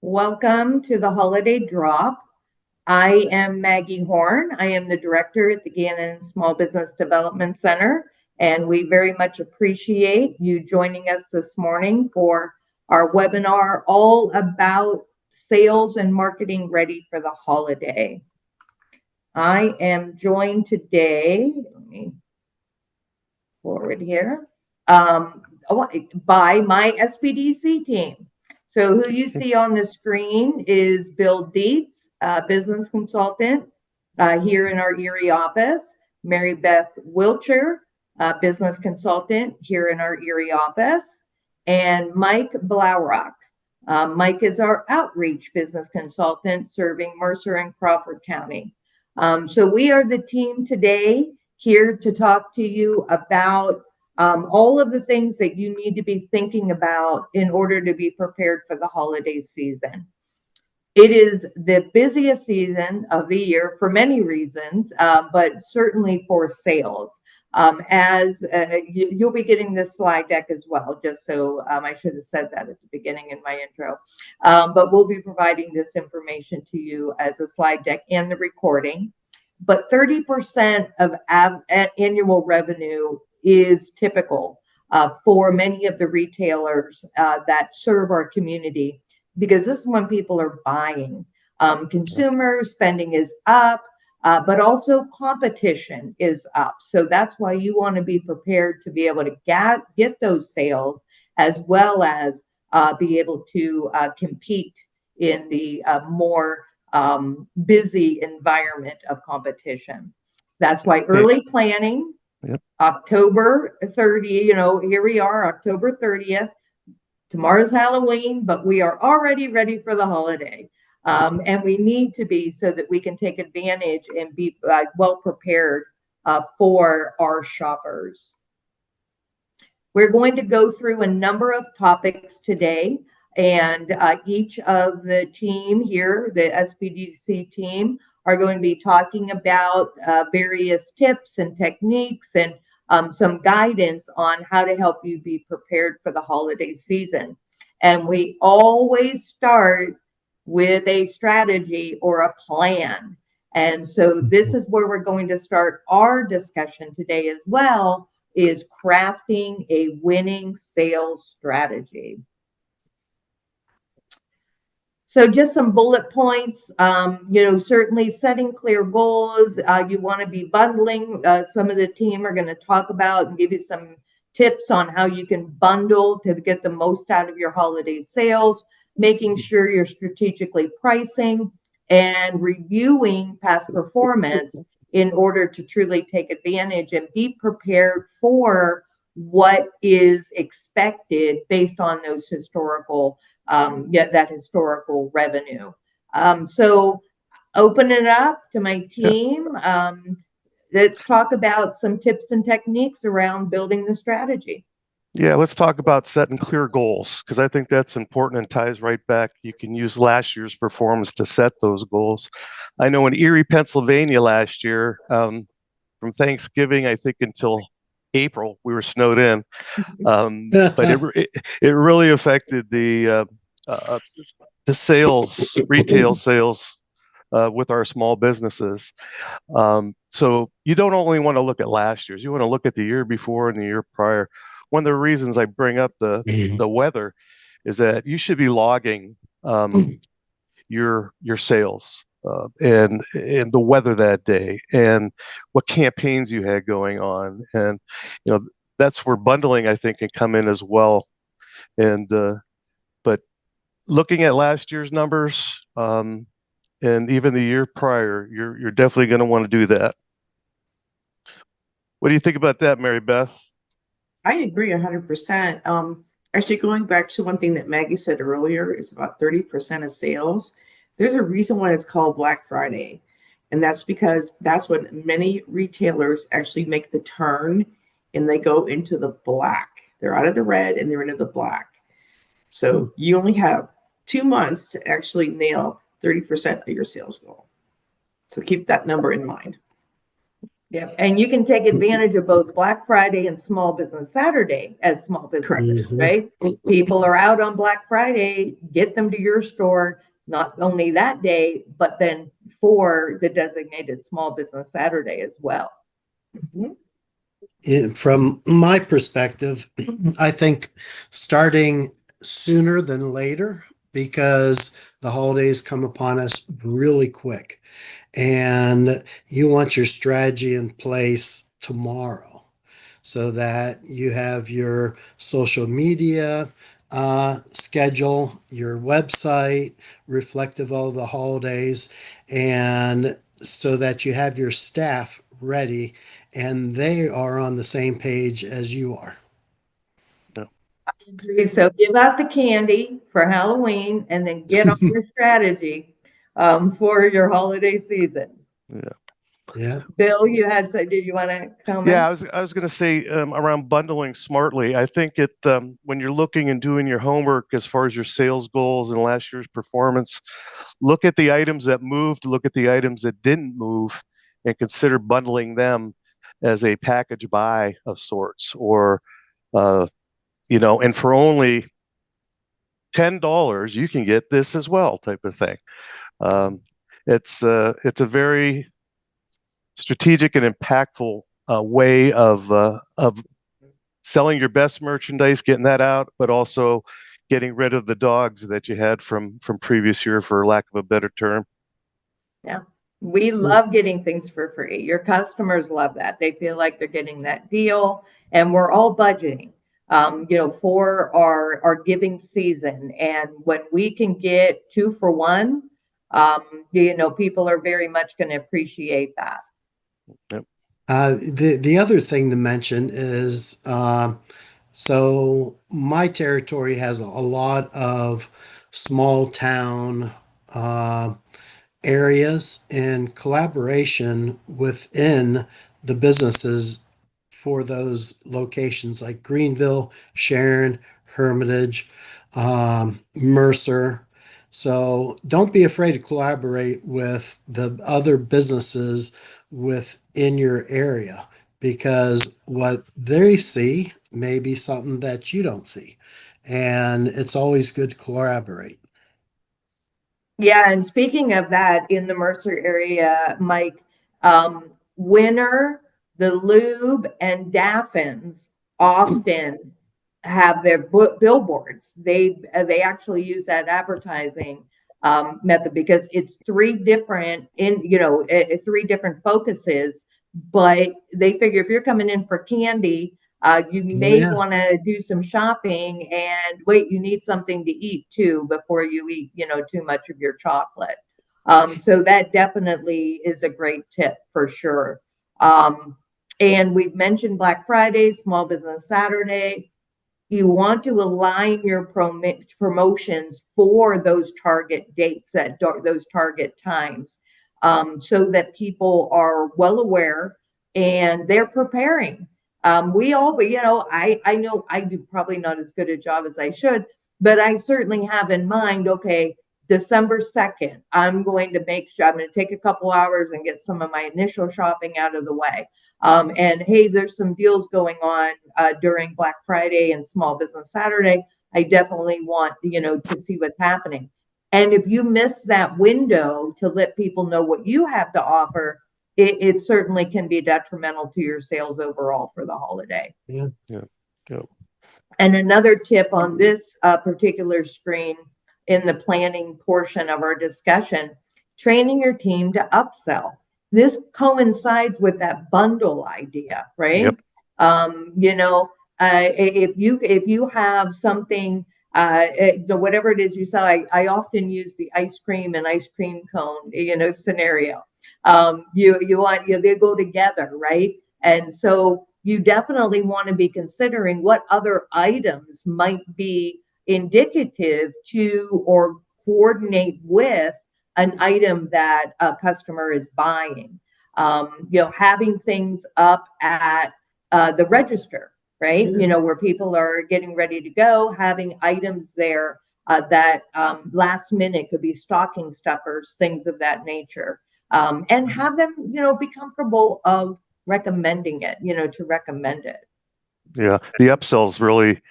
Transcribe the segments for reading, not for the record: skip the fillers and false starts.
Welcome to the Holiday Drop. I am Maggie Horn. I am the director at the Gannon Small Business Development Center, and we very much appreciate you joining us this morning for our webinar all about sales and marketing ready for the holiday. I am joined today, let me forward here, by my SBDC team. So who you see on the screen is Bill Dietz, business consultant here in our Erie office. Mary Beth Wilcher, business consultant here in our Erie office. And Mike Blaurock. Mike is our outreach business consultant serving Mercer and Crawford County. So we are the team today here to talk to you about all of the things that you need to be thinking about in order to be prepared for the holiday season. It is the busiest season of the year for many reasons, but certainly for sales. You'll be getting this slide deck as well, just so I should have said that at the beginning in my intro. But we'll be providing this information to you as a slide deck and the recording. But 30% of annual revenue is typical for many of the retailers that serve our community, because this is when people are buying. Consumer spending is up, but also competition is up. So that's why you want to be prepared to be able to get those sales, as well as be able to compete in the more busy environment of competition. That's why early planning. Yep. October 30, here we are, October 30th. Tomorrow's Halloween, but we are already ready for the holiday. And we need to be, so that we can take advantage and be well prepared for our shoppers. We're going to go through a number of topics today, and each of the team here, the SBDC team, are going to be talking about various tips and techniques and some guidance on how to help you be prepared for the holiday season. And we always start with a strategy or a plan. And so this is where we're going to start our discussion today as well, is crafting a winning sales strategy. So just some bullet points, certainly setting clear goals. You want to be bundling. Some of the team are going to talk about and give you some tips on how you can bundle to get the most out of your holiday sales, making sure you're strategically pricing and reviewing past performance in order to truly take advantage and be prepared for what is expected based on those historical that historical revenue. So open it up to my team. Let's talk about some tips and techniques around building the strategy. Yeah, let's talk about setting clear goals, because I think that's important and ties right back. You can use last year's performance to set those goals. I know in Erie, Pennsylvania last year, from Thanksgiving, I think, until April, we were snowed in, but it really affected the sales, retail sales with our small businesses. So you don't only want to look at last year's, you want to look at the year before and the year prior. One of the reasons I bring up the weather is that you should be logging your sales and the weather that day and what campaigns you had going on, and that's where bundling, I think, can come in as well. And but looking at last year's numbers and even the year prior, you're definitely going to want to do that. What do you think about that, Mary Beth? I agree 100%. Actually, going back to one thing that Maggie said earlier, it's about 30% of sales. There's a reason why it's called Black Friday. And that's because that's when many retailers actually make the turn and they go into the black. They're out of the red and they're into the black. So you only have 2 months to actually nail 30% of your sales goal. So keep that number in mind. Yep. And you can take advantage of both Black Friday and Small Business Saturday as small businesses, Mhm. right? People are out on Black Friday, get them to your store, not only that day, but then for the designated Small Business Saturday as well. From my perspective, I think starting sooner than later, because the holidays come upon us really quick, and you want your strategy in place tomorrow so that you have your social media schedule, your website reflective of the holidays, and so that you have your staff ready and they are on the same page as you are. So give out the candy for Halloween and then get on your strategy for your holiday season. Yeah. Yeah. Bill, did you want to comment? Yeah, I was going to say around bundling smartly. I think when you're looking and doing your homework as far as your sales goals and last year's performance, look at the items that moved, look at the items that didn't move, and consider bundling them as a package buy of sorts, or and for only $10 you can get this as well, type of thing. It's a very strategic and impactful way of selling your best merchandise, getting that out, but also getting rid of the dogs that you had from previous year, for lack of a better term. Yeah. We love getting things for free. Your customers love that. They feel like they're getting that deal, and we're all budgeting, for our giving season. And when we can get 2 for 1, people are very much going to appreciate that. Yep. The other thing to mention is so my territory has a lot of small town areas, and collaboration within the businesses for those locations like Greenville, Sharon, Hermitage, Mercer. So don't be afraid to collaborate with the other businesses within your area, because what they see may be something that you don't see. And it's always good to collaborate. Yeah, and speaking of that, in the Mercer area, Mike, Winter, the Lube, and Daffins often have their billboards. They actually use that advertising method because it's three different three different focuses. But they figure if you're coming in for candy, you may Yeah. want to do some shopping, and wait, you need something to eat too before you eat, too much of your chocolate. So that definitely is a great tip for sure. And we've mentioned Black Friday, Small Business Saturday. You want to align your promotions for those target dates, those target times, so that people are well aware and they're preparing. We all, I know I do probably not as good a job as I should, but I certainly have in mind, okay, December 2nd, I'm going to make sure I'm going to take a couple hours and get some of my initial shopping out of the way. And hey, there's some deals going on during Black Friday and Small Business Saturday. I definitely want, to see what's happening. And if you miss that window to let people know what you have to offer, it certainly can be detrimental to your sales overall for the holiday. Yeah. Yeah. And another tip on this particular screen in the planning portion of our discussion, training your team to upsell. This coincides with that bundle idea, right? Yep. If you have something, whatever it is you sell, I often use the ice cream and ice cream cone, scenario. They go together, right? And so you definitely want to be considering what other items might be indicative to or coordinate with an item that a customer is buying. Having things up at the register, right? Where people are getting ready to go, having items there that last minute could be stocking stuffers, things of that nature. And have them, be comfortable of recommending it, you know, to recommend it. Yeah, the upsell is really,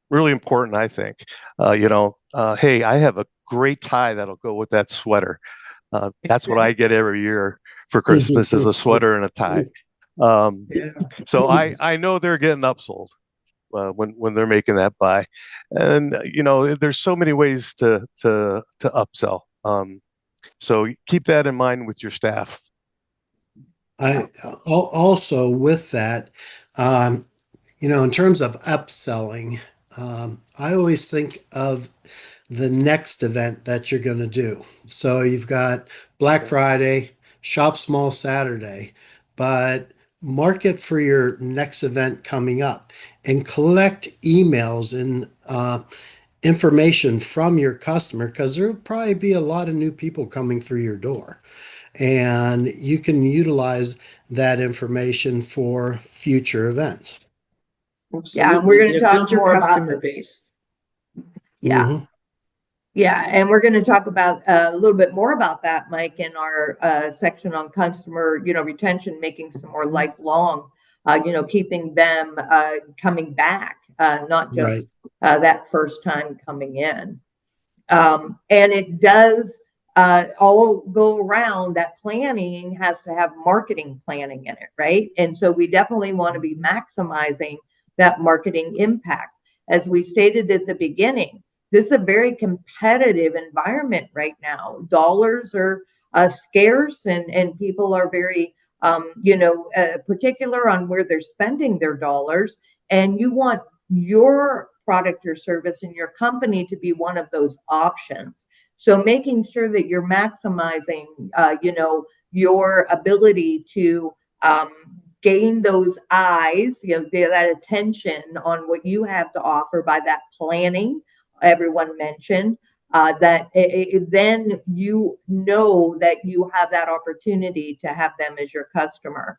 really important, I think. Hey, I have a great tie that'll go with that sweater. That's what I get every year for Christmas is a sweater and a tie. Yeah. So I know they're getting upsold when they're making that buy, and there's so many ways to upsell. So keep that in mind with your staff. Also with that, in terms of upselling, I always think of the next event that you're going to do. So you've got Black Friday, Shop Small Saturday, but market for your next event coming up and collect emails and information from your customer because there'll probably be a lot of new people coming through your door. And you can utilize that information for future events. Yeah, and we're going to talk build your more about customer base. Yeah. Mhm. Yeah, and we're going to talk about a little bit more about that, Mike, in our section on customer, retention, making some more lifelong, keeping them coming back, not Right. just that first time coming in. And it does all go around that planning has to have marketing planning in it, right? And so we definitely want to be maximizing that marketing impact. As we stated at the beginning, this is a very competitive environment right now. Dollars are scarce, and people are very, particular on where they're spending their dollars. And you want your product or service in your company to be one of those options. So making sure that you're maximizing, your ability to gain those eyes, that attention on what you have to offer by that planning everyone mentioned, then you know that you have that opportunity to have them as your customer.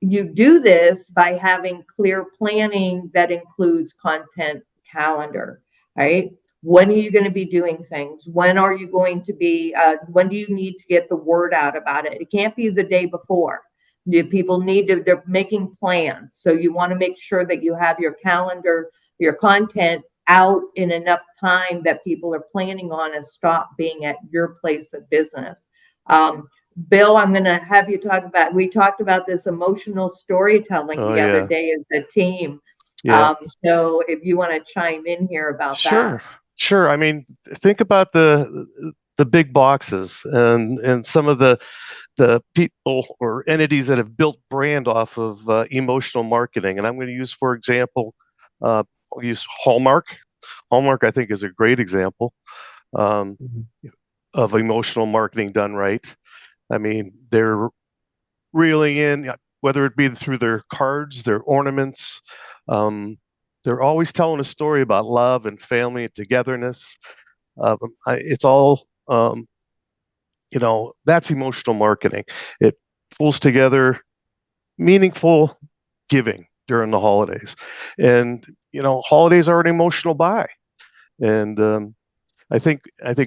You do this by having clear planning that includes content calendar, right? When are you going to be doing things? When are you going to be, when do you need to get the word out about it? It can't be the day before. People they're making plans. So you want to make sure that you have your calendar, your content out in enough time that people are planning on and stop being at your place of business. Bill, I'm going to have you we talked about this emotional storytelling the other day as a team. Yeah. So if you want to chime in here about that. Sure. I mean, think about the big boxes and some of the people or entities that have built brand off of emotional marketing. And I'm going to use, for example, I'll use Hallmark. Hallmark, I think, is a great example of emotional marketing done right. I mean, they're reeling in, whether it be through their cards, their ornaments. They're always telling a story about love and family and togetherness. It's all, that's emotional marketing. It pulls together meaningful giving during the holidays. And, holidays are an emotional buy. And I think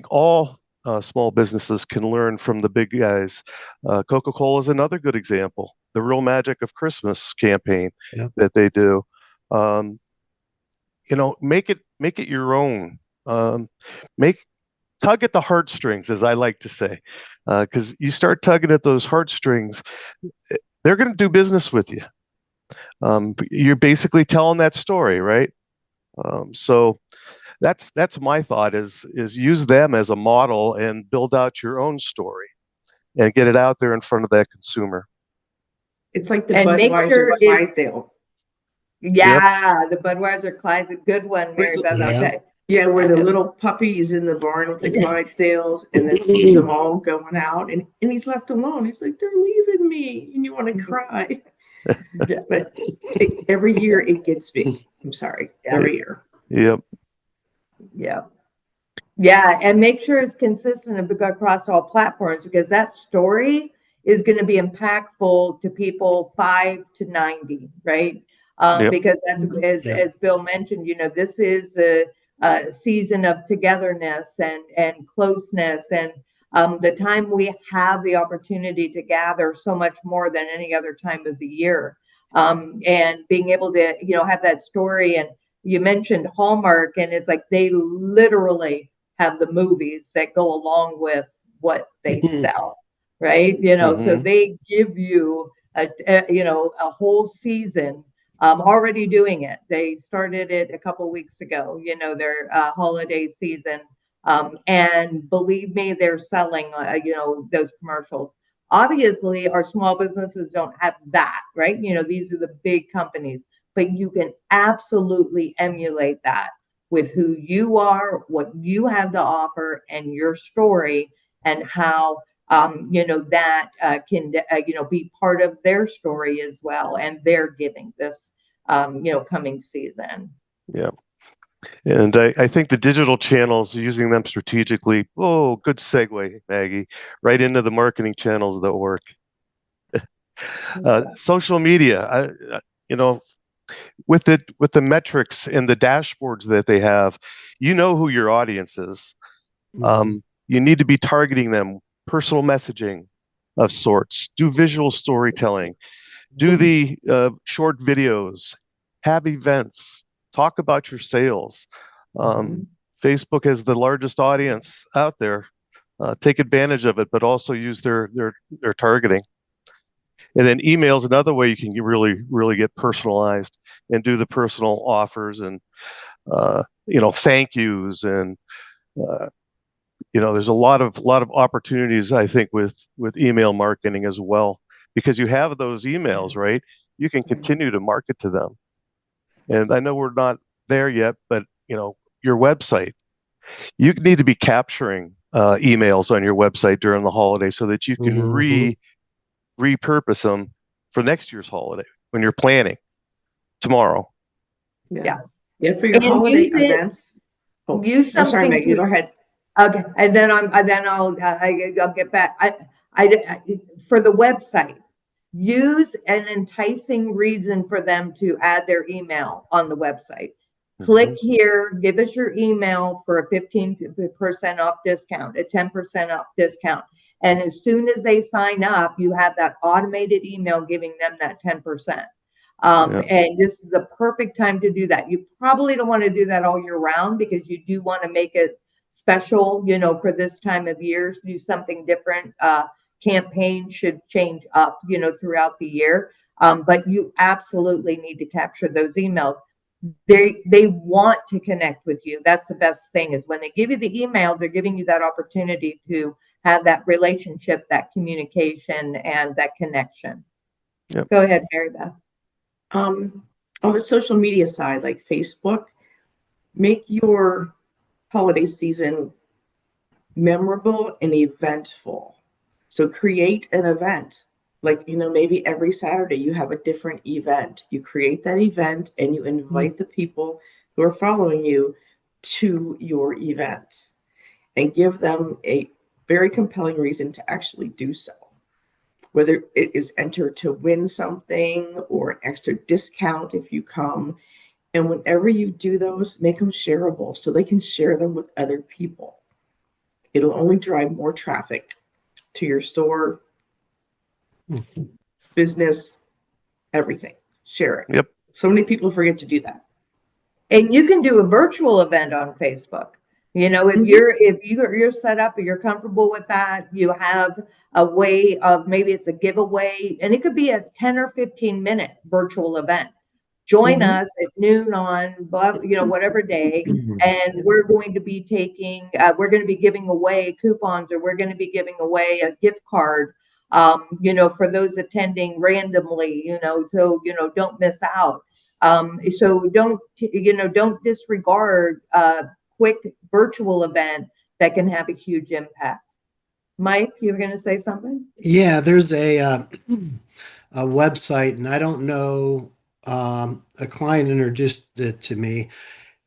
all small businesses can learn from the big guys. Coca-Cola is another good example. The Real Magic of Christmas campaign that they do. Make it your own. Tug at the heartstrings, as I like to say, because you start tugging at those heartstrings, they're going to do business with you. You're basically telling that story, right? So that's my thought is use them as a model and build out your own story and get it out there in front of that consumer. It's like the Budweiser Clydesdale. Yeah, the Budweiser Clydesdale, a good one, Mary Beth. Okay. Yeah, where the little puppy is in the barn with the Clydesdales and then sees them all going out and he's left alone. He's like, they're leaving me, and you want to cry. But every year it gets me. I'm sorry. Every year. Yep. Yeah, and make sure it's consistent across all platforms because that story is going to be impactful to people 5 to 90, right? Because that's as Bill mentioned, this is a season of togetherness and closeness, and the time we have the opportunity to gather so much more than any other time of the year. And being able to, have that story. And you mentioned Hallmark, and it's like they literally have the movies that go along with what they sell, right? So they give you a whole season. Already doing it. They started it a couple weeks ago, their holiday season. And believe me, they're selling, those commercials. Obviously, our small businesses don't have that, right? These are the big companies, but you can absolutely emulate that with who you are, what you have to offer, and your story, and how that can be part of their story as well, and they're giving this coming season. Yeah. And I think the digital channels, using them strategically, good segue, Maggie, right into the marketing channels that work. Social media, with the metrics and the dashboards that they have, who your audience is. You need to be targeting them, personal messaging of sorts, do visual storytelling, do the short videos, have events, talk about your sales. Facebook is the largest audience out there. Take advantage of it, but also use their targeting. And then email is another way you can really, really get personalized and do the personal offers and thank yous, and there's a lot of opportunities, I think, with email marketing as well, because you have those emails, right? You can continue to market to them. And I know we're not there yet, but your website, you need to be capturing emails on your website during the holiday so that you can repurpose them for next year's holiday when you're planning tomorrow. Yeah, for your holiday events. Use something. I'm sorry, Maggie, go ahead. Okay, and then I'll get back. I for the website, use an enticing reason for them to add their email on the website. Click here, give us your email for a 15% off discount, a 10% off discount. And as soon as they sign up, you have that automated email giving them that 10%. And this is the perfect time to do that. You probably don't want to do that all year round, because you do want to make it special, for this time of year. Do something different. Campaign should change up, throughout the year. But you absolutely need to capture those emails. They want to connect with you. That's the best thing, is when they give you the email, they're giving you that opportunity to have that relationship, that communication, and that connection. Yep. Go ahead, Mary Beth. On the social media side, like Facebook, make your holiday season memorable and eventful. So create an event. Like, maybe every Saturday you have a different event. You create that event and you invite the people who are following you to your event, and give them a very compelling reason to actually do so. Whether it is enter to win something or an extra discount if you come. And whenever you do those, make them shareable so they can share them with other people. It'll only drive more traffic to your store, business, everything. Share it. Yep. So many people forget to do that. And you can do a virtual event on Facebook. If you're set up and you're comfortable with that, you have a way of, maybe it's a giveaway, and it could be a 10 or 15-minute virtual event. Join us at noon on whatever day, and we're going to be giving away coupons, or we're going to be giving away a gift card, for those attending randomly, so don't miss out. So don't disregard quick virtual event that can have a huge impact. Mike, you were going to say something? Yeah, there's a website, and I don't know, a client introduced it to me.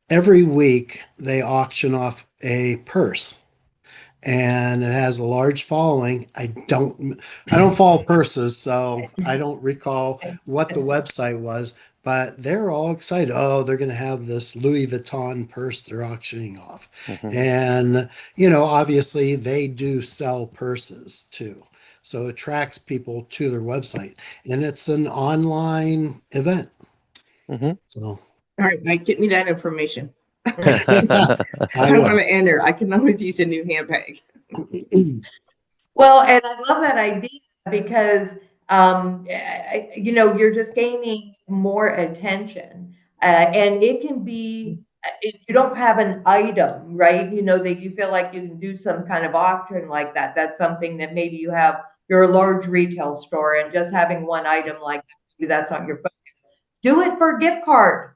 Every week they auction off a purse, and it has a large following. I don't follow purses, so I don't recall what the website was, but they're all excited. Oh, they're going to have this Louis Vuitton purse they're auctioning off. Mhm. And, obviously they do sell purses too. So it attracts people to their website, and it's an online event. Mhm. So All right, Mike, get me that information. I I want will. to enter. I can always use a new handbag. Well, and I love that idea because, you're just gaining more attention. And it can be, if you don't have an item, right? That you feel like you can do some kind of auction like that. That's something that maybe you're a large retail store and just having one item like that, maybe that's not your focus. Do it for a gift card.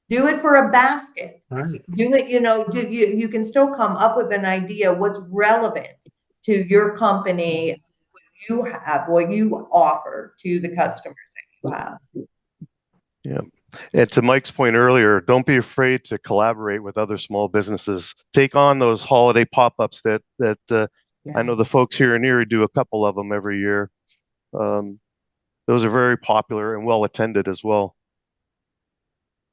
Do it for a basket. Right. Do it, you can still come up with an idea what's relevant to your company, what you offer to the customers that you have. Yeah. And to Mike's point earlier, don't be afraid to collaborate with other small businesses. Take on those holiday pop-ups that I know the folks here in Erie do a couple of them every year. Those are very popular and well attended as well.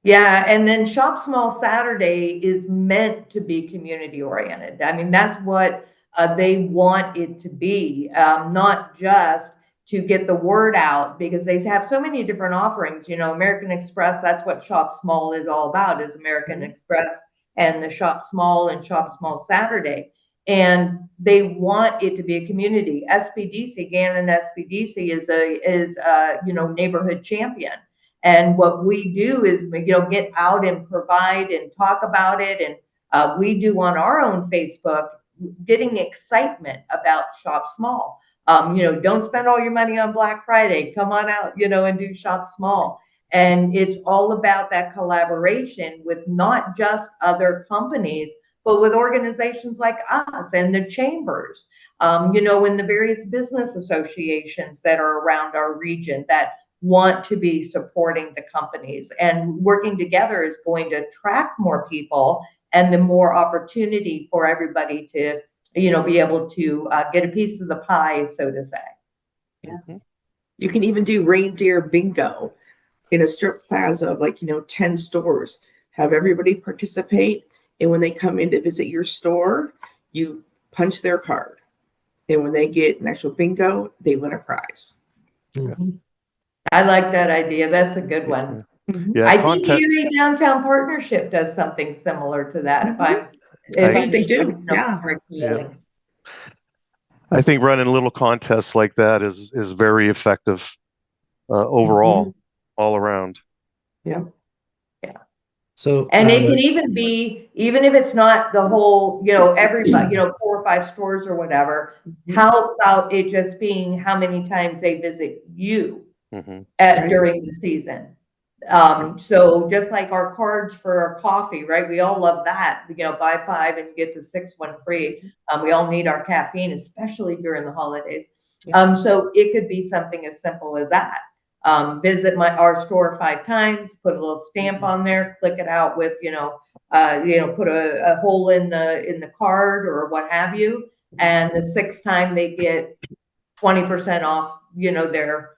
Yeah, and then Shop Small Saturday is meant to be community oriented. I mean, that's what they want it to be, not just to get the word out, because they have so many different offerings. American Express, that's what Shop Small is all about, is American Express and the Shop Small and Shop Small Saturday. And they want it to be a community. SBDC, Gannon SBDC is a neighborhood champion. And what we do is, get out and provide and talk about it. And we do on our own Facebook, getting excitement about Shop Small. Don't spend all your money on Black Friday. Come on out, and do Shop Small. And it's all about that collaboration with not just other companies, but with organizations like us and the chambers, and the various business associations that are around our region that want to be supporting the companies. And working together is going to attract more people and the more opportunity for everybody to, be able to get a piece of the pie, so to say. Yeah. You can even do reindeer bingo in a strip plaza of 10 stores. Have everybody participate. And when they come in to visit your store, you punch their card. And when they get an actual bingo, they win a prize. Mm-hmm. I like that idea. That's a good one. Yeah, I think Erie Downtown Partnership does something similar to that. I think they do. Yeah. I think running little contests like that is very effective overall, all around. Yeah. So, and it can even be, even if it's not the whole, everybody, 4 or 5 stores or whatever. How about it just being how many times they visit you during the season? So just like our cards for our coffee, right? We all love that. Buy 5 and you get the 6th one free. We all need our caffeine, especially during the holidays. So it could be something as simple as that. Visit our store 5 times, put a little stamp on there, click it out with, put a hole in the card or what have you. And the 6th time they get 20% off, their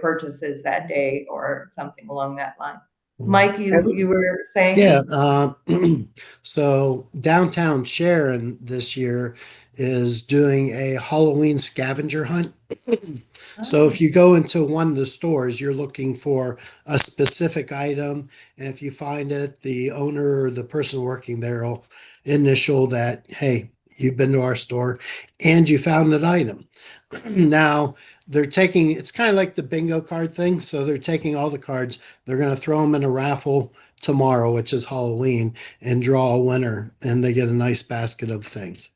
purchases that day or something along that line. Mike, you were saying? Yeah. So Downtown Sharon this year is doing a Halloween scavenger hunt. So if you go into one of the stores, you're looking for a specific item. And if you find it, the owner or the person working there will initial that, hey, you've been to our store and you found an item. Now, it's kind of like the bingo card thing. So they're taking all the cards, they're going to throw them in a raffle tomorrow, which is Halloween, and draw a winner, and they get a nice basket of things.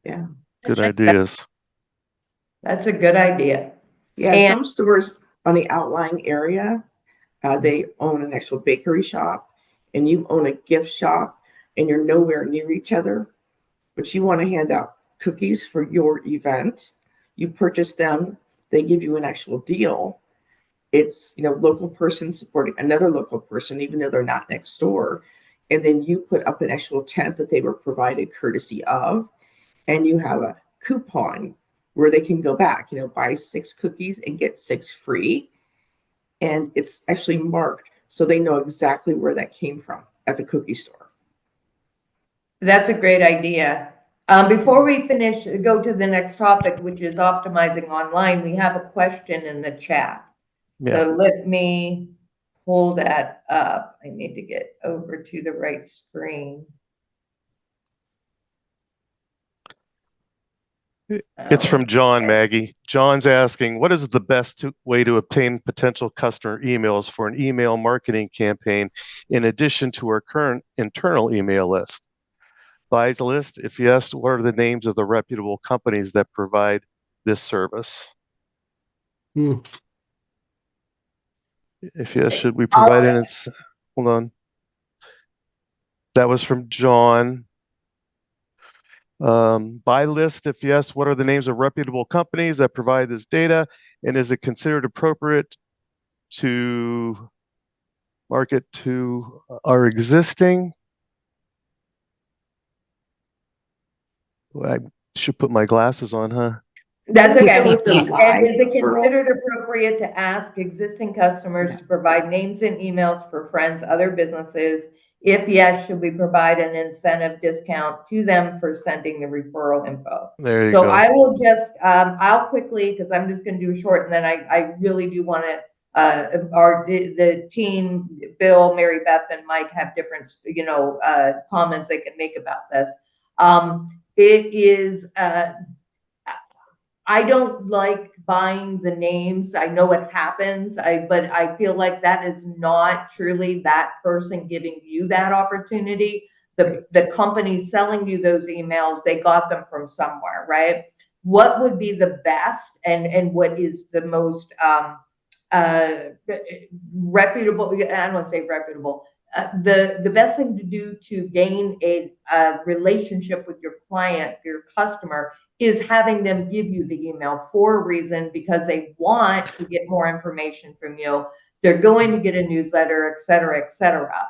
Yeah. Good ideas. That's a good idea. Yeah. And some stores on the outlying area, they own an actual bakery shop, and you own a gift shop, and you're nowhere near each other, but you want to hand out cookies for your event. You purchase them, they give you an actual deal. It's, local person supporting another local person, even though they're not next door. And then you put up an actual tent that they were provided courtesy of, and you have a coupon where they can go back, buy 6 cookies and get 6 free. and it's actually marked so they know exactly where that came from at the cookie store. That's a great idea. Before we go to the next topic, which is optimizing online, we have a question in the chat. Yeah. So let me pull that up. I need to get over to the right screen. It's from John, Maggie. John's asking, what is the best way to obtain potential customer emails for an email marketing campaign in addition to our current internal email list? Buys list? If yes, what are the names of the reputable companies that provide this service? If yes, should we provide it? Hold on. That was from John. Buy list? If yes, what are the names of reputable companies that provide this data? And is it considered appropriate to market to our existing? I should put my glasses on, huh? That's okay. With the And live is it referral? considered appropriate to ask existing customers to provide names and emails for friends, other businesses? If yes, should we provide an incentive discount to them for sending the referral info? There you So go. I will just, I'll quickly, because I'm just going to do a short, and then I really do want to, the team, Bill, Mary Beth, and Mike have different, comments they can make about this. It is, I don't like buying the names. I know it happens, but I feel like that is not truly that person giving you that opportunity. The company selling you those emails, they got them from somewhere, right? What would be the best and what is the most reputable? I don't want to say reputable. The best thing to do to gain a relationship with your client, your customer, is having them give you the email for a reason, because they want to get more information from you. They're going to get a newsletter, et cetera, et cetera.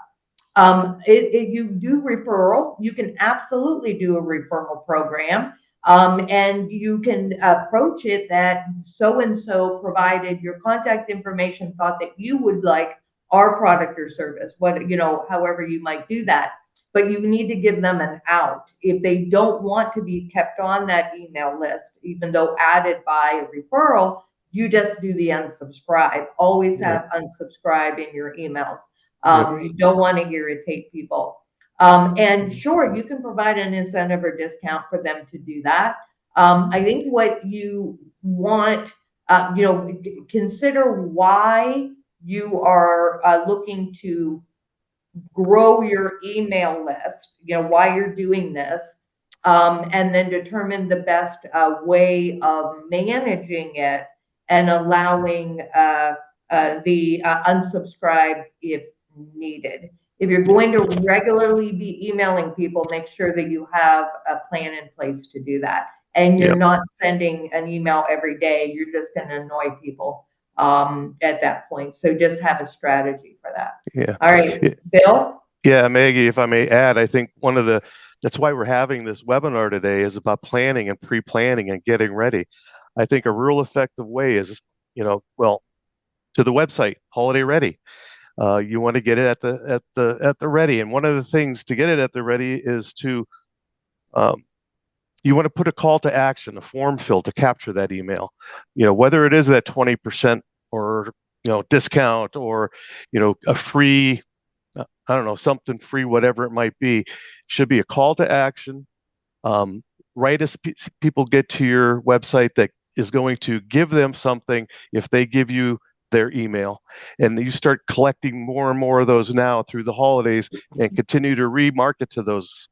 You do referral, you can absolutely do a referral program. And you can approach it that so-and-so provided your contact information, thought that you would like our product or service, however you might do that. But you need to give them an out. If they don't want to be kept on that email list, even though added by a referral, you just do the unsubscribe. Always have unsubscribe in your emails. You don't want to irritate people. And sure, you can provide an incentive or discount for them to do that. I think what you want, consider why you are looking to grow your email list, why you're doing this, and then determine the best way of managing it and allowing the unsubscribe if needed. If you're going to regularly be emailing people, make sure that you have a plan in place to do that. And you're not sending an email every day. You're just going to annoy people at that point. So just have a strategy for that. Yeah. All right, Bill? Yeah, Maggie, if I may add, I think that's why we're having this webinar today, is about planning and pre-planning and getting ready. I think a real effective way is, to the website, holiday ready. You want to get it at the ready. And one of the things to get it at the ready is to, you want to put a call to action, a form fill to capture that email, whether it is that 20% or, discount or, a free, I don't know, something free, whatever it might be, should be a call to action. Right as people get to your website, that is going to give them something if they give you their email. And you start collecting more and more of those now through the holidays, and continue to remarket to those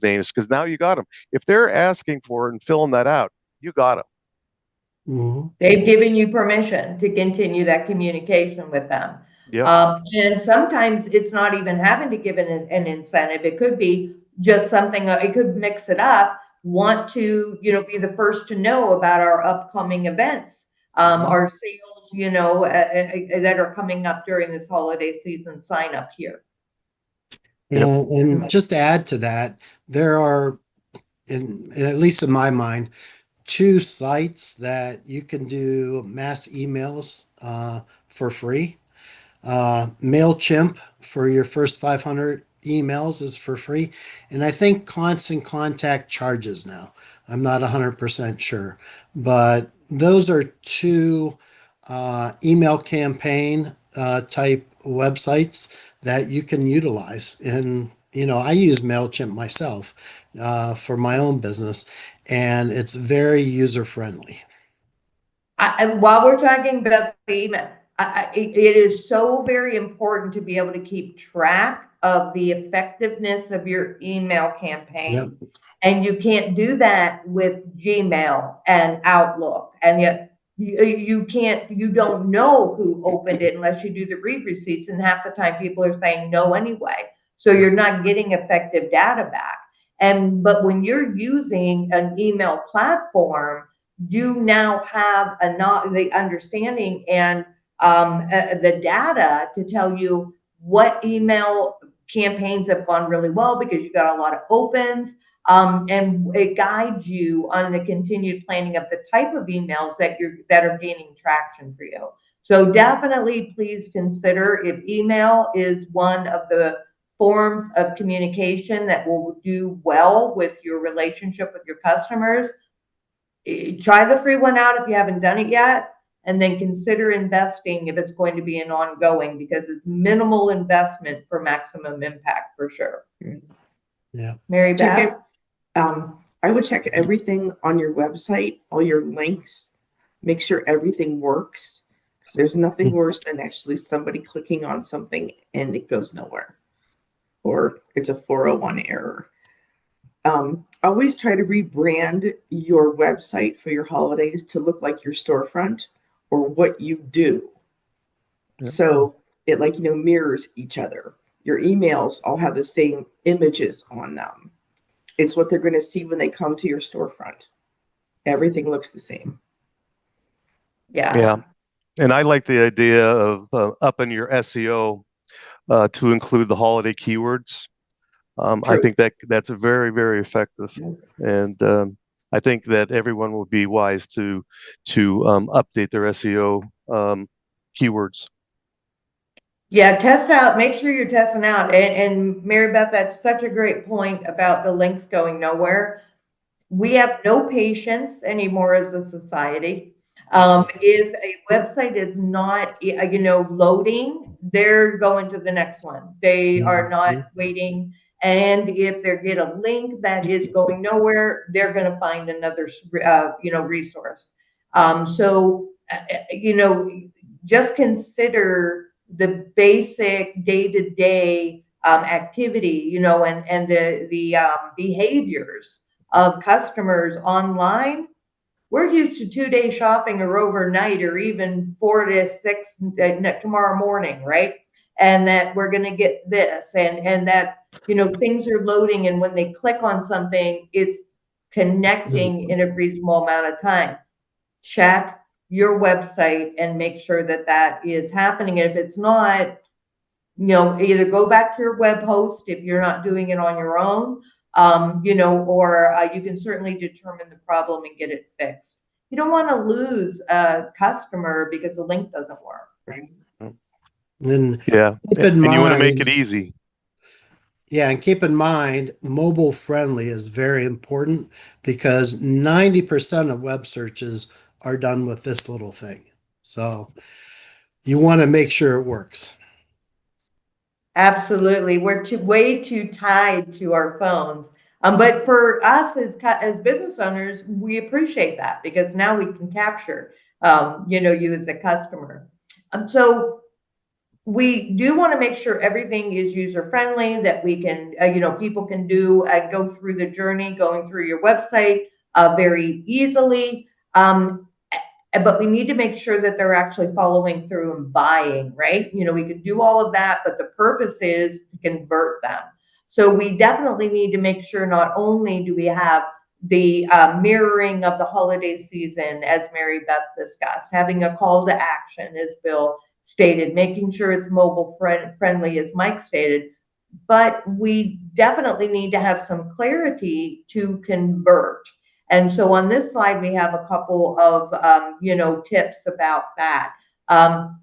names, because now you got them. If they're asking for it and filling that out, you got them. Mm-hmm. They've given you permission to continue that communication with them. Yeah. And sometimes it's not even having to give an incentive. It could be just something, it could mix it up, want to, be the first to know about our upcoming events, our sales, that are coming up during this holiday season, sign up here. And just to add to that, there are, at least in my mind, two sites that you can do mass emails for free. MailChimp for your first 500 emails is for free. And I think Constant Contact charges now. I'm not 100% sure. But those are two email campaign type websites that you can utilize. And, I use MailChimp myself for my own business, and it's very user friendly. While we're talking about the email, it is so very important to be able to keep track of the effectiveness of your email campaign. Yep. And you can't do that with Gmail and Outlook. And yet you don't know who opened it unless you do the read receipts. And half the time people are saying no anyway. So you're not getting effective data back. But when you're using an email platform, you now have the understanding and the data to tell you what email campaigns have gone really well because you got a lot of opens. And it guides you on the continued planning of the type of emails that are gaining traction for you. So definitely please consider, if email is one of the forms of communication that will do well with your relationship with your customers, try the free one out if you haven't done it yet, and then consider investing if it's going to be an ongoing, because it's minimal investment for maximum impact for sure. Yeah. Mary Beth? I would check everything on your website, all your links, make sure everything works. Because there's nothing worse than actually somebody clicking on something and it goes nowhere, or it's a 401 error. Always try to rebrand your website for your holidays to look like your storefront or what you do. Yep. So it mirrors each other. Your emails all have the same images on them. It's what they're going to see when they come to your storefront. Everything looks the same. Yeah. And I like the idea of upping your SEO to include the holiday keywords. I think that's very, very effective. And I think that everyone will be wise to update their SEO keywords. Yeah, test out, make sure you're testing out. And Mary Beth, that's such a great point about the links going nowhere. We have no patience anymore as a society. If a website is not, loading, they're going to the next one. They are not waiting. And if they get a link that is going nowhere, they're going to find another, resource. Just consider the basic day-to-day activity, and the behaviors of customers online. We're used to 2-day shopping or overnight, or even 4 to 6 tomorrow morning, right? And that we're going to get this, and that, things are loading, and when they click on something, it's connecting in a reasonable amount of time. Check your website and make sure that is happening. And if it's not, either go back to your web host if you're not doing it on your own, or you can certainly determine the problem and get it fixed. You don't want to lose a customer because the link doesn't work. Right? And Yeah, and you want to make it easy. Yeah, and keep in mind, mobile friendly is very important because 90% of web searches are done with this little thing. So you want to make sure it works. Absolutely. We're way too tied to our phones. But for us as business owners, we appreciate that because now we can capture, you as a customer. So we do want to make sure everything is user friendly, that we can, people can go through the journey, going through your website very easily. But we need to make sure that they're actually following through and buying, right? We could do all of that, but the purpose is to convert them. So we definitely need to make sure not only do we have the mirroring of the holiday season, as Mary Beth discussed, having a call to action, as Bill stated, making sure it's mobile friendly, as Mike stated, but we definitely need to have some clarity to convert. And so on this slide, we have a couple of, tips about that.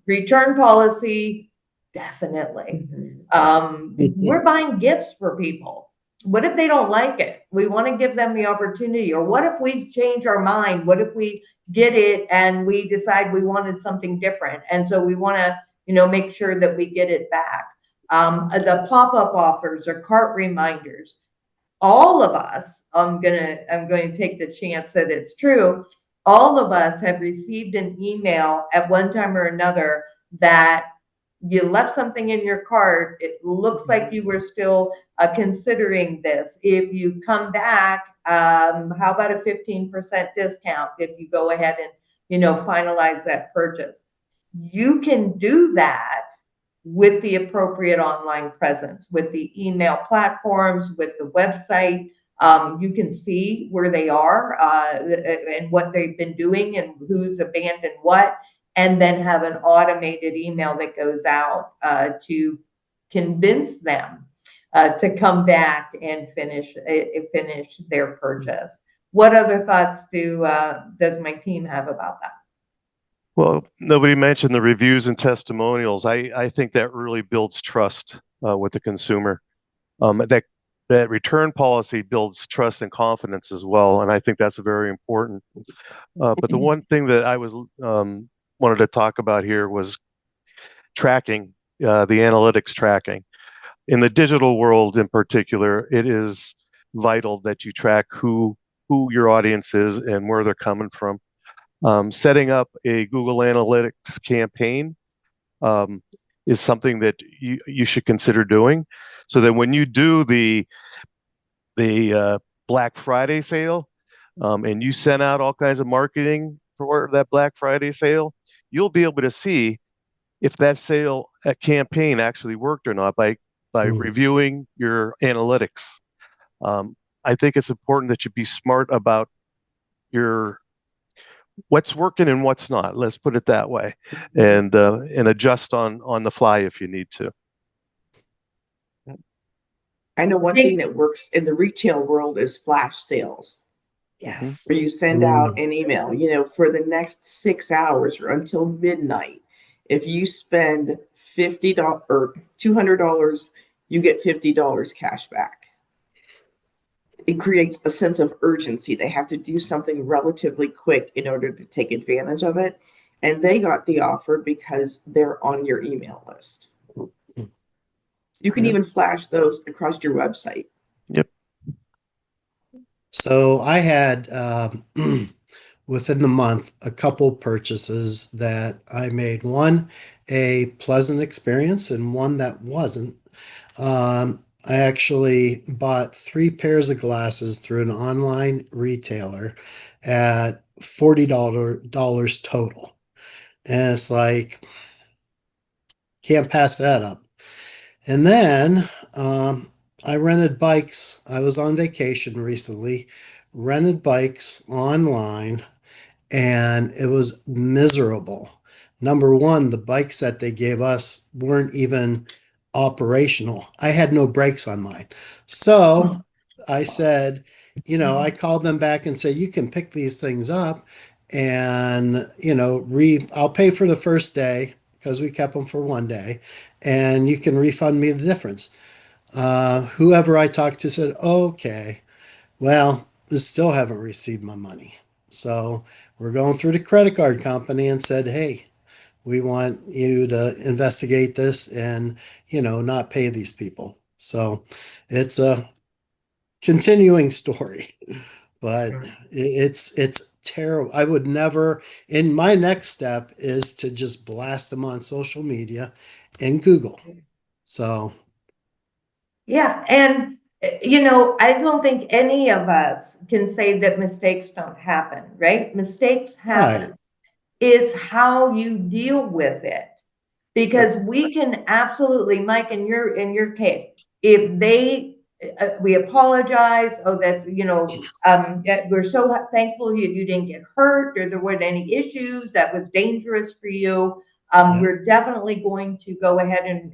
Return policy, definitely. We're buying gifts for people. What if they don't like it? We want to give them the opportunity. Or what if we change our mind? What if we get it and we decide we wanted something different? And so we want to, make sure that we get it back. The pop-up offers or cart reminders. All of us, I'm going to take the chance that it's true. All of us have received an email at one time or another that you left something in your cart. It looks like you were still considering this. If you come back, how about a 15% discount if you go ahead and, finalize that purchase? You can do that with the appropriate online presence, with the email platforms, with the website. You can see where they are and what they've been doing and who's abandoned what, and then have an automated email that goes out to convince them to come back and finish their purchase. What other thoughts does my team have about that? Well, nobody mentioned the reviews and testimonials. I think that really builds trust with the consumer. That return policy builds trust and confidence as well, and I think that's very important. But the one thing that I was wanted to talk about here was tracking, the analytics tracking. In the digital world in particular, it is vital that you track who your audience is and where they're coming from. Setting up a Google Analytics campaign is something that you should consider doing, so that when you do the Black Friday sale and you send out all kinds of marketing for that Black Friday sale, you'll be able to see if that campaign actually worked or not by reviewing your analytics. I think it's important that you be smart about what's working and what's not. Let's put it that way, and adjust on the fly if you need to. I know one thing that works in the retail world is flash sales. Yes. Where you send out an email, for the next 6 hours or until midnight. If you spend $50 or $200, you get $50 cash back. It creates a sense of urgency. They have to do something relatively quick in order to take advantage of it. And they got the offer because they're on your email list. You can even flash those across your website. Yep. So I had, within the month, a couple purchases that I made. One, a pleasant experience, and one that wasn't. I actually bought 3 pairs of glasses through an online retailer at $40 total. And it's like, can't pass that up. And then I rented bikes. I was on vacation recently, rented bikes online, and it was miserable. Number one, the bikes that they gave us weren't even operational. I had no brakes on mine. So I said, I called them back and said, you can pick these things up and, I'll pay for the first day because we kept them for one day, and you can refund me the difference. Whoever I talked to said, okay, well, I still haven't received my money. So we're going through the credit card company and said, hey, we want you to investigate this and, not pay these people. So it's a continuing story, but it's terrible. I would never, in my next step is to just blast them on social media and Google. So. Yeah. And, I don't think any of us can say that mistakes don't happen, right? Mistakes happen. Right. It's how you deal with it. Because we can absolutely, Mike, in your case, if we apologize, that's, we're so thankful you didn't get hurt or there weren't any issues that was dangerous for you. We're definitely going to go ahead and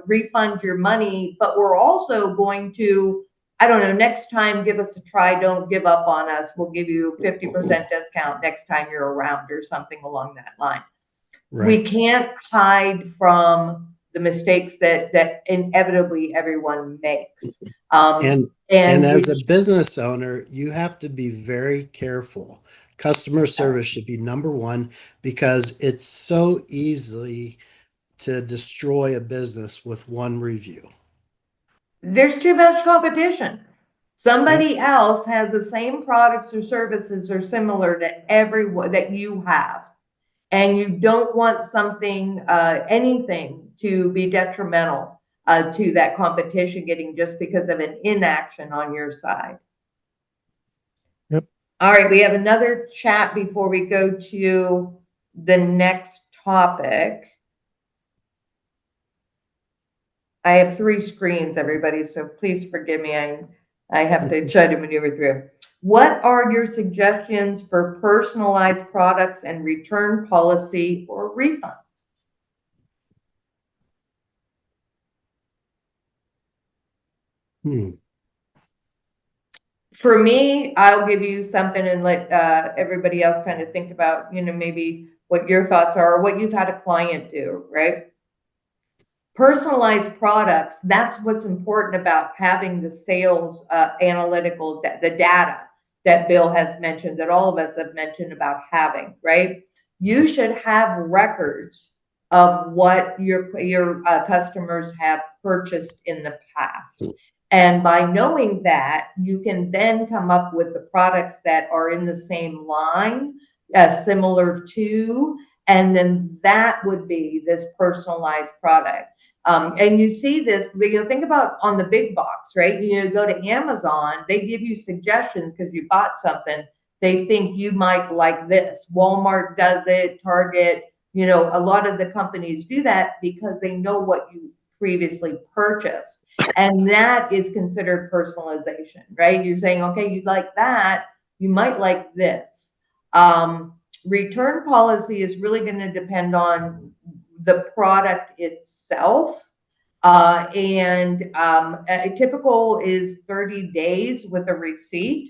refund your money, but we're also going to I don't know, next time, give us a try. Don't give up on us. We'll give you 50% discount next time you're around, or something along that line. We Right. can't hide from the mistakes that inevitably everyone makes. And And as a we, business owner, you have to be very careful. Customer service should be number one because it's so easy to destroy a business with one review. there's too much competition. Yep. Somebody else has the same products or services or similar to everyone that you have. And you don't want something, anything to be detrimental to that competition getting just because of an inaction on your side. Yep. All right, we have another chat before we go to the next topic. I have 3 screens, everybody, so please forgive me. I have to try to maneuver through. What are your suggestions for personalized products and return policy or refunds? For me, I'll give you something and let everybody else kind of think about, maybe what your thoughts are or what you've had a client do, right? Personalized products, that's what's important about having the sales analytical, the data that Bill has mentioned, that all of us have mentioned about having, right? You should have records of what your customers have purchased in the past. And by knowing that, you can then come up with the products that are in the same line, similar to, and then that would be this personalized product. And you see this, think about on the big box, right? You go to Amazon, they give you suggestions because you bought something. They think you might like this. Walmart does it, Target, a lot of the companies do that because they know what you previously purchased. And that is considered personalization, right? You're saying, okay, you like that, you might like this. Return policy is really going to depend on the product itself. A typical is 30 days with a receipt,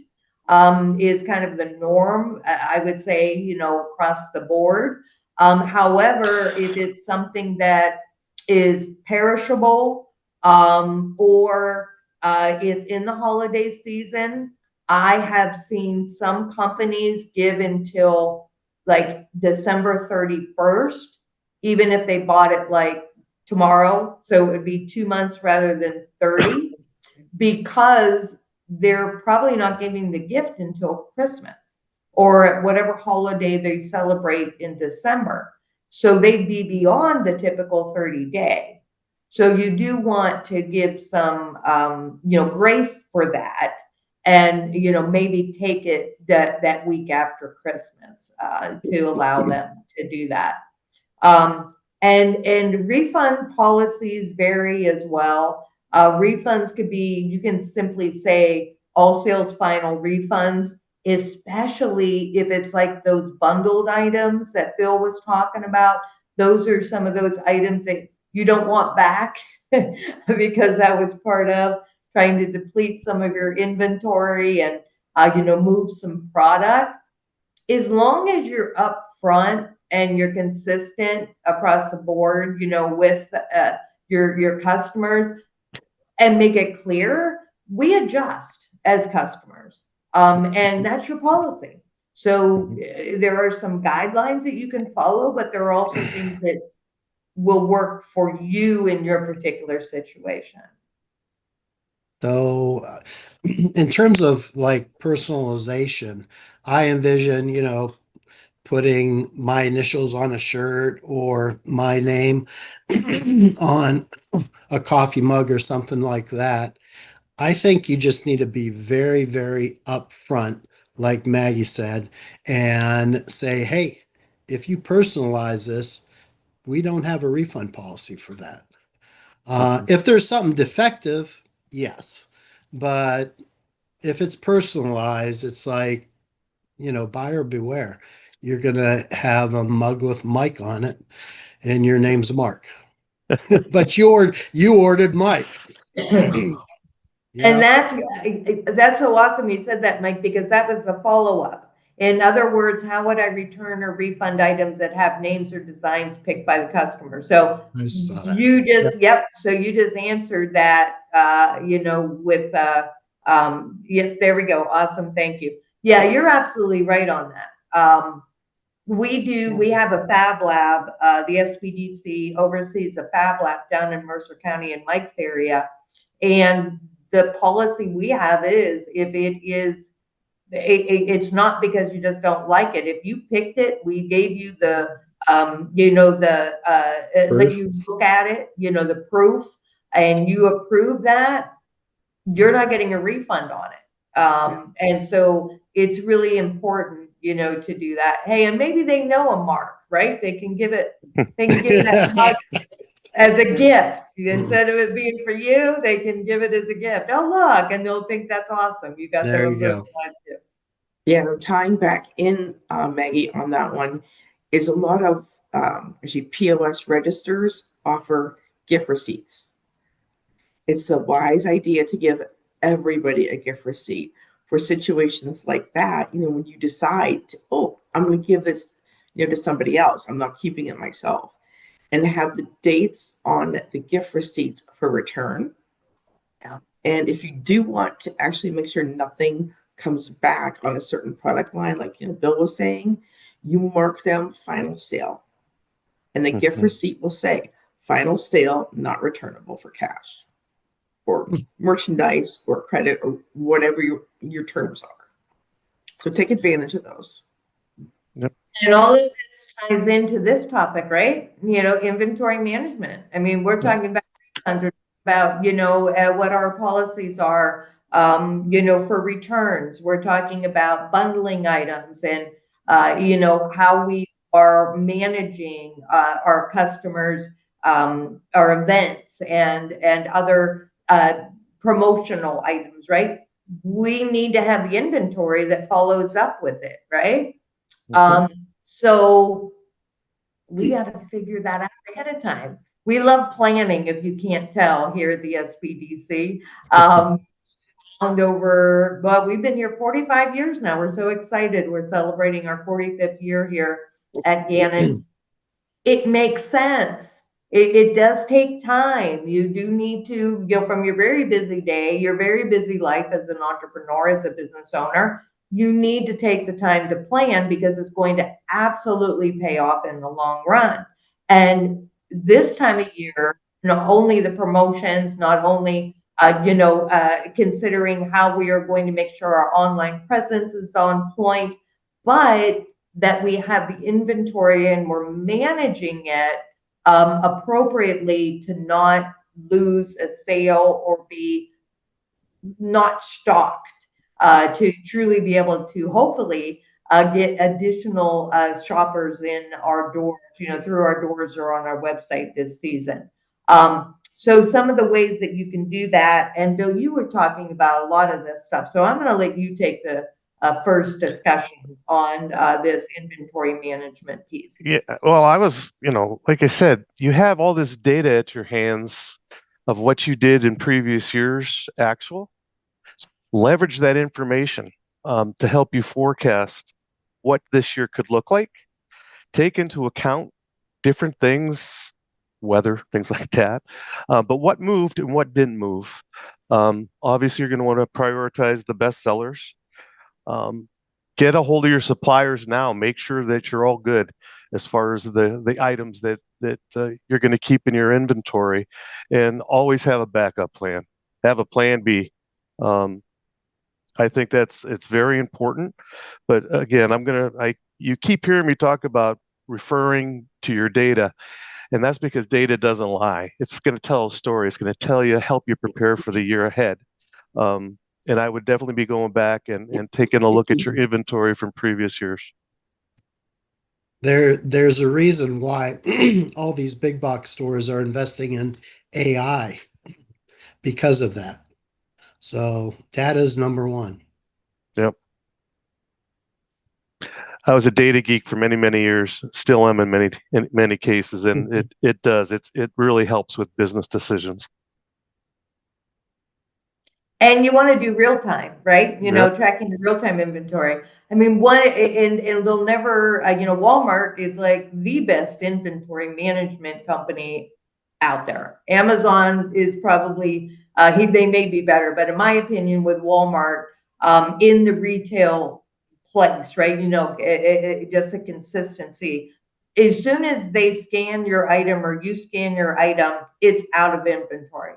is kind of the norm, I would say, across the board. However, if it's something that is perishable, or is in the holiday season, I have seen some companies give until like December 31st, even if they bought it like tomorrow. So it would be 2 months rather than 30, because they're probably not giving the gift until Christmas or whatever holiday they celebrate in December. So they'd be beyond the typical 30-day. So you do want to give some, grace for that, and maybe take it that week after Christmas to allow them to do that. And refund policies vary as well. Refunds could be, you can simply say all sales final refunds, especially if it's like those bundled items that Bill was talking about. Those are some of those items that you don't want back because that was part of trying to deplete some of your inventory and, move some product. As long as you're upfront and you're consistent across the board, with your customers, and make it clear, we adjust as customers, and that's your policy. So there are some guidelines that you can follow, but there are also things that will work for you in your particular situation. So, in terms of like personalization, I envision, putting my initials on a shirt or my name on a coffee mug or something like that. I think you just need to be very, very upfront, like Maggie said, and say, hey, if you personalize this, we don't have a refund policy for that. If there's something defective, yes. But if it's personalized, it's like, buyer beware. You're going to have a mug with Mike on it, and your name's Mark. But you ordered Mike. And Yeah. that's so awesome you said that, Mike, because that was the follow-up. In other words, how would I return or refund items that have names or designs picked by the customer? So I saw that. you just, yep, so you just answered that, with, yeah, there we go. Awesome. Thank you. Yeah, you're absolutely right on that. We have a Fab Lab, the SBDC oversees a Fab Lab down in Mercer County in Mike's area. And the policy we have is if it's not because you just don't like it. If you picked it, we gave you let you look at it, the proof, and you approve that, you're not getting a refund on it. And so it's really important, to do that. Hey, and maybe they know a mark, right? They can give that mug as a gift. Instead of it being for you, they can give it as a gift. Oh, look, and they'll think that's awesome. You got There them a you go. personalized gift. Yeah, no, tying back in, Maggie, on that one is a lot of actually POS registers offer gift receipts. It's a wise idea to give everybody a gift receipt for situations like that. When you decide, oh, I'm going to give this, to somebody else. I'm not keeping it myself, and have the dates on the gift receipts for return. Yeah. And if you do want to actually make sure nothing comes back on a certain product line, like Bill was saying, you mark them final sale, and the gift receipt will say final sale, not returnable for cash or merchandise or credit or whatever your terms are. So take advantage of those. Yep. And all of this ties into this topic, right? Inventory management. I mean, we're talking about what our policies are, for returns. We're talking about bundling items and, how we are managing our customers, our events and other promotional items, right? We need to have the inventory that follows up with it, right? So we got to figure that out ahead of time. We love planning, if you can't tell, here at the SBDC. We've been here 45 years now. We're so excited. We're celebrating our 45th year here at Gannon. It makes sense. It does take time. You do need to, from your very busy day, your very busy life as an entrepreneur, as a business owner, you need to take the time to plan because it's going to absolutely pay off in the long run. And this time of year, not only the promotions, not only, considering how we are going to make sure our online presence is on point, but that we have the inventory and we're managing it appropriately to not lose a sale or be not stocked, to truly be able to hopefully get additional shoppers in our doors, through our doors or on our website this season. So some of the ways that you can do that, and Bill, you were talking about a lot of this stuff. So I'm going to let you take the first discussion on this inventory management piece. Yeah, well, I was, like I said, you have all this data at your hands of what you did in previous years, actual. Leverage that information to help you forecast what this year could look like. Take into account different things, weather, things like that, but what moved and what didn't move. Obviously, you're going to want to prioritize the best sellers. Get a hold of your suppliers now. Make sure that you're all good as far as the items that you're going to keep in your inventory, and always have a backup plan. Have a plan B. I think it's very important. But again, you keep hearing me talk about referring to your data, and that's because data doesn't lie. It's going to tell a story. It's going to help you prepare for the year ahead. And I would definitely be going back and taking a look at your inventory from previous years. There's a reason why all these big box stores are investing in AI because of that. So data is number one. Yep. I was a data geek for many, many years. Still am in many cases, and it really helps with business decisions. And you want to do real time, right? You know, Yep. tracking the real time inventory. I mean, and they'll never, you know, Walmart is like the best inventory management company out there. Amazon is probably, they may be better, but in my opinion, with Walmart, in the retail place, right? You know, just a consistency. As soon as they scan your item or you scan your item, it's out of inventory.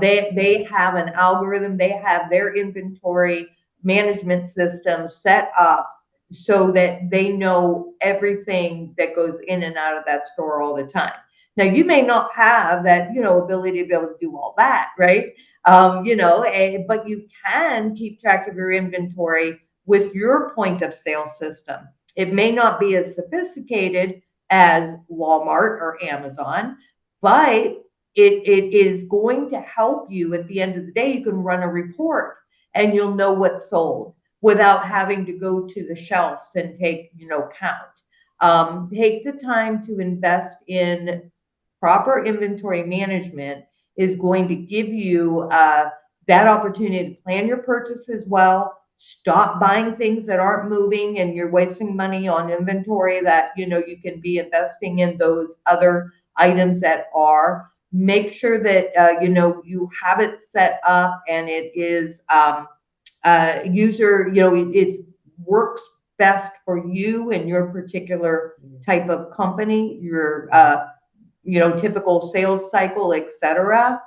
They have an algorithm, they have their inventory management system set up so that they know everything that goes in and out of that store all the time. Now, you may not have that, you know, ability to be able to do all that, right? You know, but you can keep track of your inventory with your point of sale system. It may not be as sophisticated as Walmart or Amazon, but it is going to help you at the end of the day. You can run a report and you'll know what's sold without having to go to the shelves and take, you know, count. Take the time to invest in proper inventory management is going to give you that opportunity to plan your purchases well. Stop buying things that aren't moving and you're wasting money on inventory that, you know, you can be investing in those other items that are. Make sure that, you know, you have it set up and it is user, you know, it works best for you and your particular type of company, your, you know, typical sales cycle, etc.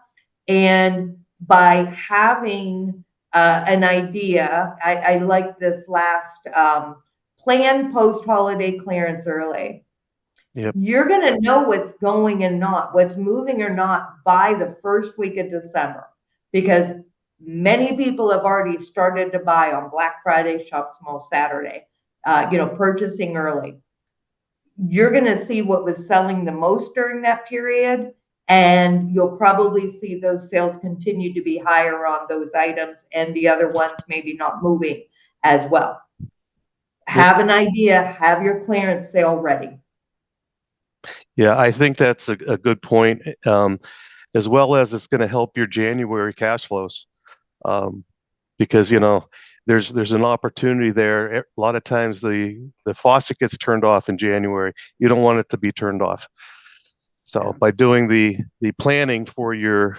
And by having an idea, I like this last plan post-holiday clearance early. Yep. You're going to know what's going and not, what's moving or not by the first week of December, because many people have already started to buy on Black Friday, Shop Small Saturday, you know, purchasing early. You're going to see what was selling the most during that period, and you'll probably see those sales continue to be higher on those items and the other ones maybe not moving as well. Have an idea, have your clearance sale ready. Yeah, I think that's a good point, as well as it's going to help your January cash flows, because, you know, there's an opportunity there. A lot of times the faucet gets turned off in January. You don't want it to be turned off. So by doing the planning for your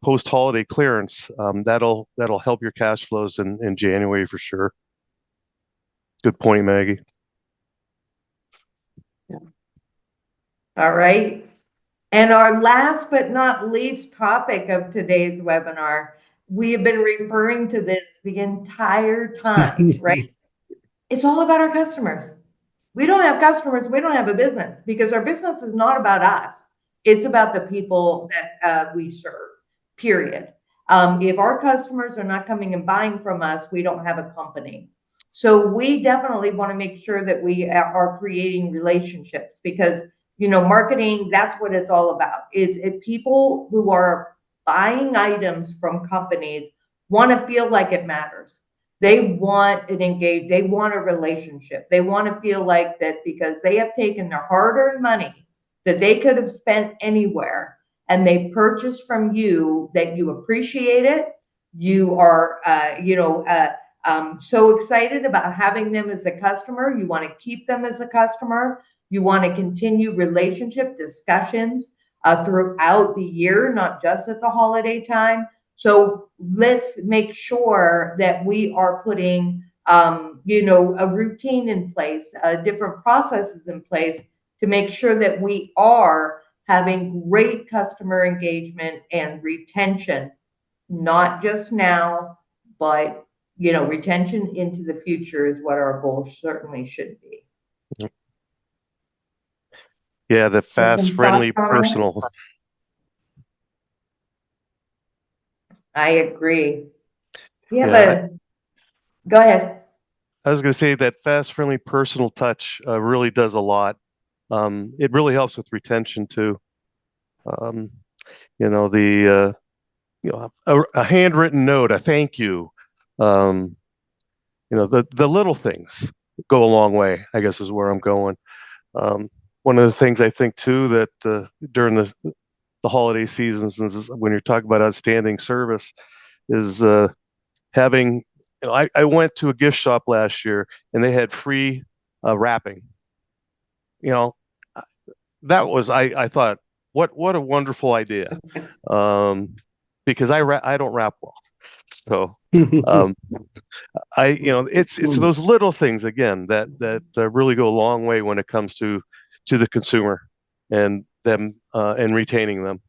post-holiday clearance, that'll help your cash flows in January for sure. Good point, Maggie. All right. And our last but not least topic of today's webinar, we have been referring to this the entire time, right? It's all about our customers. We don't have customers, we don't have a business, because our business is not about us. It's about the people that we serve, period. If our customers are not coming and buying from us, we don't have a company. So we definitely want to make sure that we are creating relationships, because, you know, marketing, that's what it's all about. It's people who are buying items from companies want to feel like it matters. They want they want a relationship. They want to feel like that because they have taken their hard-earned money that they could have spent anywhere and they purchase from you, that you appreciate it. You are, you know, so excited about having them as a customer. You want to keep them as a customer. You want to continue relationship discussions throughout the year, not just at the holiday time. So let's make sure that we are putting, you know, a routine in place, different processes in place to make sure that we are having great customer engagement and retention, not just now, but, you know, retention into the future is what our goal certainly should be. Yeah, the fast, friendly, thoughts on it? personal. I agree. Yeah, Go ahead. I was going to say that fast, friendly, personal touch really does a lot. It really helps with retention too. You know, you know, a handwritten note, a thank you. You know, the little things go a long way, I guess is where I'm going. One of the things I think too that during the holiday seasons, when you're talking about outstanding service, is having. I went to a gift shop last year and they had free wrapping. You know, that was I thought what a wonderful idea, because I don't wrap well, so it's those little things again that really go a long way when it comes to the consumer and them and retaining them.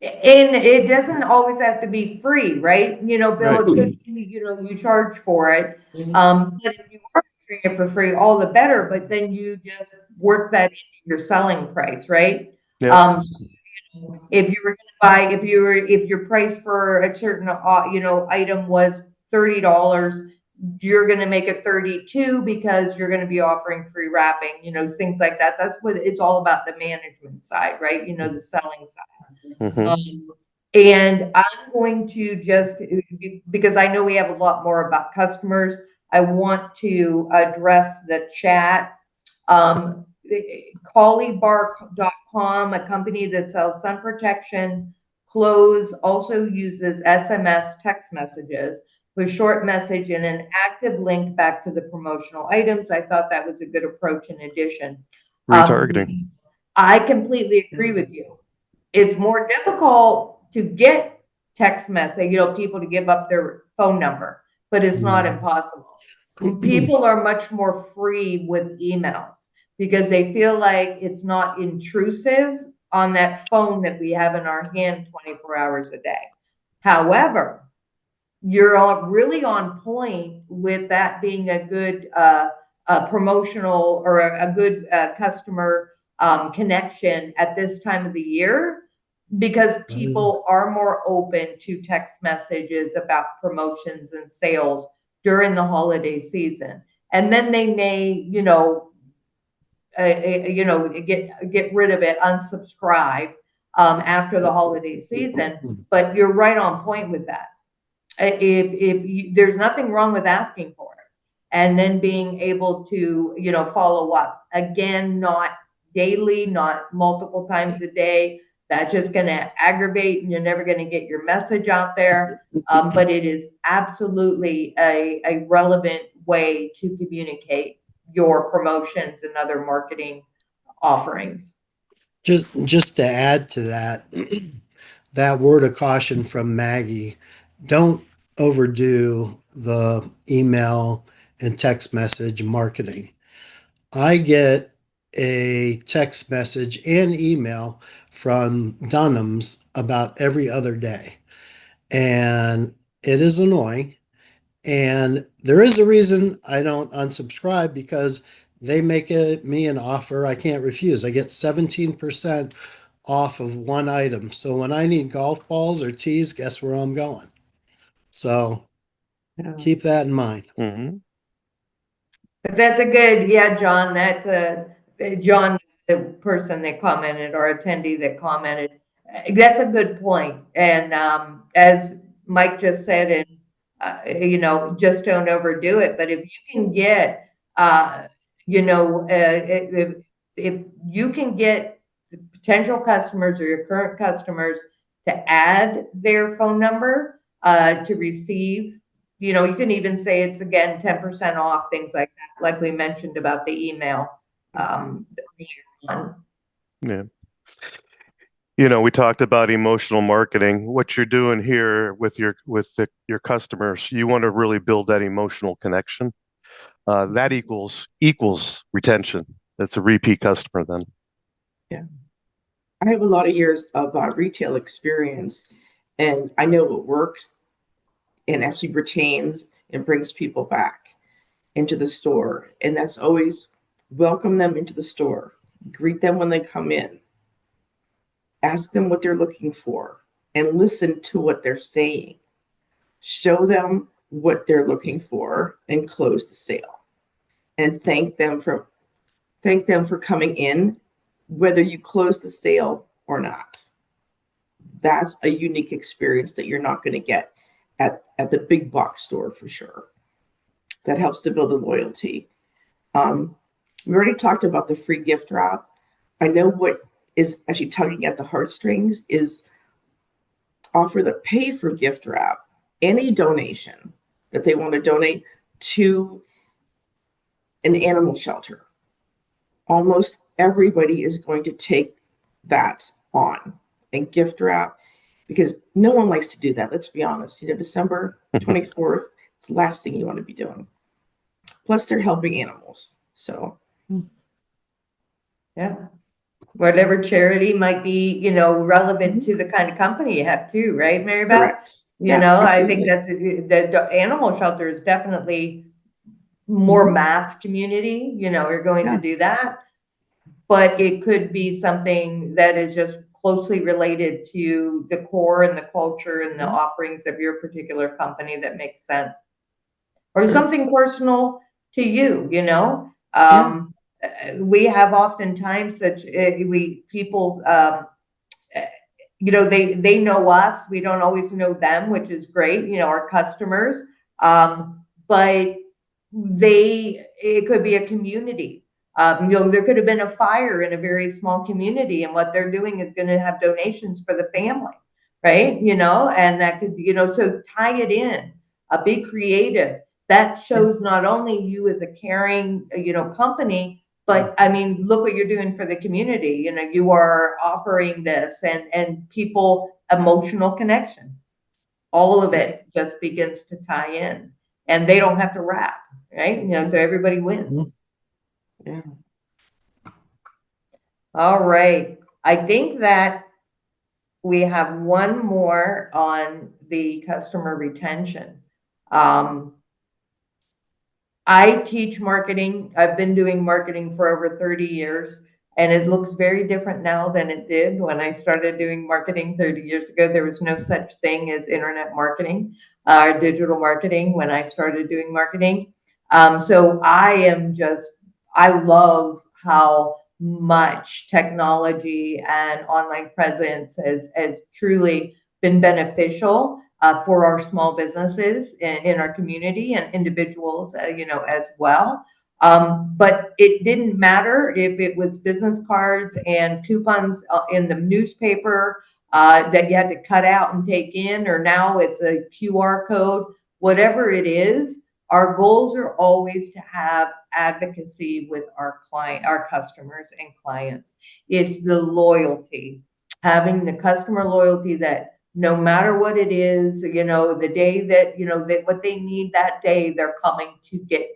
And it doesn't always have to be free, right? Bill, Right. it could be, you charge for it. But if you are doing it for free, all the better, but then you just work that into your selling price, right? Yeah. If you were going to buy, if your price for a certain, item was $30, you're going to make it 32 because you're going to be offering free wrapping, things like that. That's what it's all about, the management side, right? The selling side. Mm-hmm. And I'm going to just, because I know we have a lot more about customers, I want to address the chat. Collybark.com, a company that sells sun protection clothes, also uses SMS text messages with short message and an active link back to the promotional items. I thought that was a good approach in addition. Retargeting. I completely agree with you. It's more difficult to get text message, people to give up their phone number, but it's not impossible. People are much more free with emails because they feel like it's not intrusive on that phone that we have in our hand 24 hours a day. However, you're really on point with that being a good promotional or a good customer connection at this time of the year, because people are more open to text messages about promotions and sales during the holiday season. And then they may, get rid of it, unsubscribe after the holiday season. But you're right on point with that. There's nothing wrong with asking for it and then being able to, follow up again, not daily, not multiple times a day. That's just going to aggravate and you're never going to get your message out there. But it is absolutely a relevant way to communicate your promotions and other marketing offerings. Just to add to that, that word of caution from Maggie, don't overdo the email and text message marketing. I get a text message and email from Dunham's about every other day, and it is annoying. And there is a reason I don't unsubscribe, because they make me an offer I can't refuse. I get 17% off of one item. So when I need golf balls or tees, guess where I'm going? So keep that in mind. Mm-hmm. That's a good, yeah, John, John is the person that commented or attendee that commented. That's a good point. And as Mike just said, and just don't overdo it. But if you can get, if you can get the potential customers or your current customers to add their phone number to receive, you can even say it's again 10% off, things like that, like we mentioned about the email earlier on. Yeah. We talked about emotional marketing. What you're doing here with your customers, you want to really build that emotional connection. That equals retention. That's a repeat customer then. Yeah. I have a lot of years of retail experience, and I know what works and actually retains and brings people back into the store. And that's always welcome them into the store, greet them when they come in, ask them what they're looking for, and listen to what they're saying. Show them what they're looking for and close the sale. And thank them for coming in, whether you close the sale or not. That's a unique experience that you're not going to get at the big box store for sure. That helps to build the loyalty. We already talked about the free gift wrap. I know what is actually tugging at the heartstrings is offer the pay for gift wrap, any donation that they want to donate to an animal shelter. Almost everybody is going to take that on and gift wrap, because no one likes to do that. Let's be honest. December 24th, it's the last thing you want to be doing. Plus, they're helping animals. So, yeah. Whatever charity might be, relevant to the kind of company you have too, right, Mary Beth? correct. I think that's the animal shelter is definitely more mass community, you're going to do that. But it could be something that is just closely related to the core and the culture and the offerings of your particular company that makes sense. Or something personal to you, we have oftentimes people, they know us, we don't always know them, which is great, our customers, but it could be a community. There could have been a fire in a very small community, and what they're doing is going to have donations for the family, right? And that could, so tie it in, be creative. That shows not only you as a caring, company, but I mean, look what you're doing for the community. You are offering this and people emotional connection. All of it just begins to tie in, and they don't have to wrap, right? So everybody wins. Yeah. All right. I think that we have one more on the customer retention. I teach marketing. I've been doing marketing for over 30 years, and it looks very different now than it did when I started doing marketing 30 years ago. There was no such thing as internet marketing or digital marketing when I started doing marketing. So I love how much technology and online presence has truly been beneficial for our small businesses in our community and individuals, as well. But it didn't matter if it was business cards and coupons in the newspaper that you had to cut out and take in, or now it's a QR code, whatever it is. Our goals are always to have advocacy with our customers and clients. It's the loyalty, having the customer loyalty that no matter what it is, the day that, what they need that day, they're coming to get,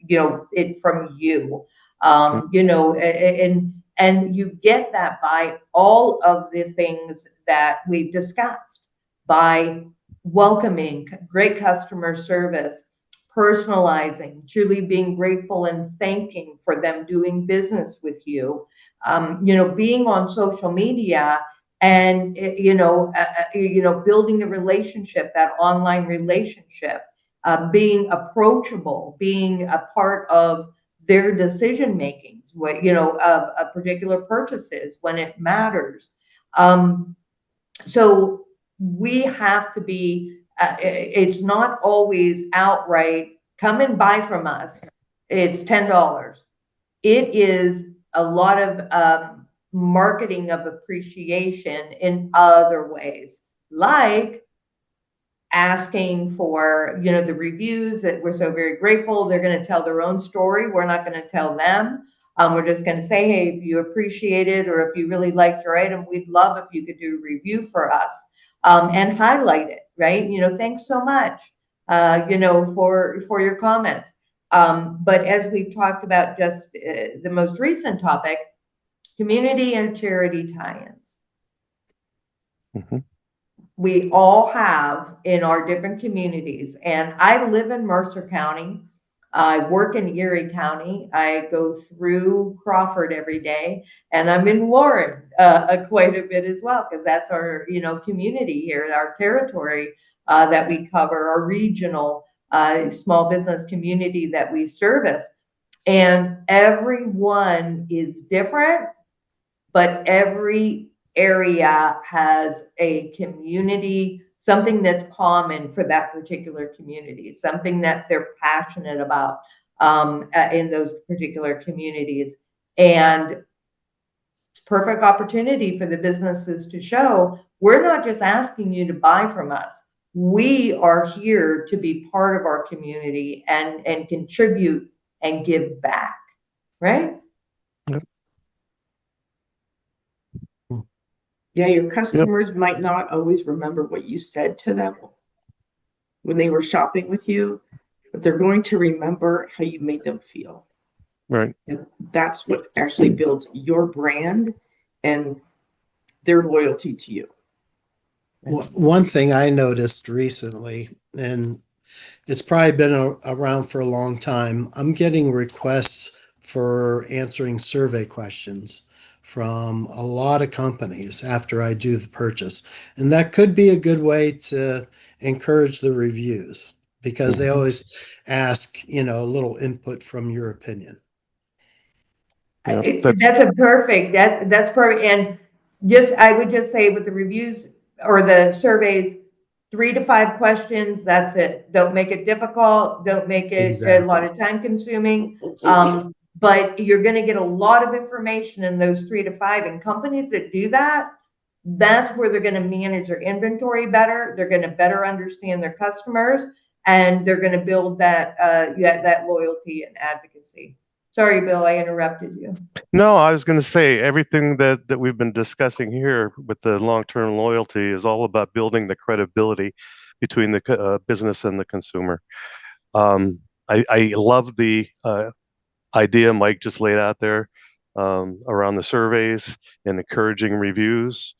it from you, and you get that by all of the things that we've discussed, by welcoming, great customer service, personalizing, truly being grateful and thanking for them doing business with you, being on social media and, building a relationship, that online relationship, being approachable, being a part of their decision makings, of particular purchases when it matters. So we have to be, it's not always outright, come and buy from us. It's $10. It is a lot of marketing of appreciation in other ways, like asking for, the reviews that we're so very grateful. They're going to tell their own story. We're not going to tell them. We're just going to say, hey, if you appreciate it, or if you really liked your item, we'd love if you could do a review for us, and highlight it, right? Thanks so much, for your comments. But as we've talked about just the most recent topic, community and charity tie-ins. We all have in our different communities, and I live in Mercer County. I work in Erie County. I go through Crawford every day, and I'm in Warren quite a bit as well, because that's our, community here, our territory that we cover, our regional small business community that we service. And everyone is different, but every area has a community, something that's common for that particular community, something that they're passionate about in those particular communities. And it's perfect opportunity for the businesses to show we're not just asking you to buy from us. We are here to be part of our community and contribute and give back, right? Yeah, your customers might not always remember what you said to them when they were shopping with you, but they're going to remember how you made them feel. Right. And that's what actually builds your brand and their loyalty to you. One thing I noticed recently, and it's probably been around for a long time, I'm getting requests for answering survey questions from a lot of companies after I do the purchase. And that could be a good way to encourage the reviews because they always ask, a little input from your opinion. Yeah, That's a perfect, that's perfect. And I would just say with the reviews or the surveys, 3 to 5 questions, that's it. Don't make it difficult. Don't make it a lot of time consuming. But you're going to get a lot of information in those 3 to 5. And companies that do that, that's where they're going to manage their inventory better. They're going to better understand their customers, and they're going to build that loyalty and advocacy. Sorry, Bill, I interrupted you. No, I was going to say everything that we've been discussing here with the long-term loyalty is all about building the credibility between the business and the consumer. I love the idea Mike just laid out there around the surveys and encouraging reviews.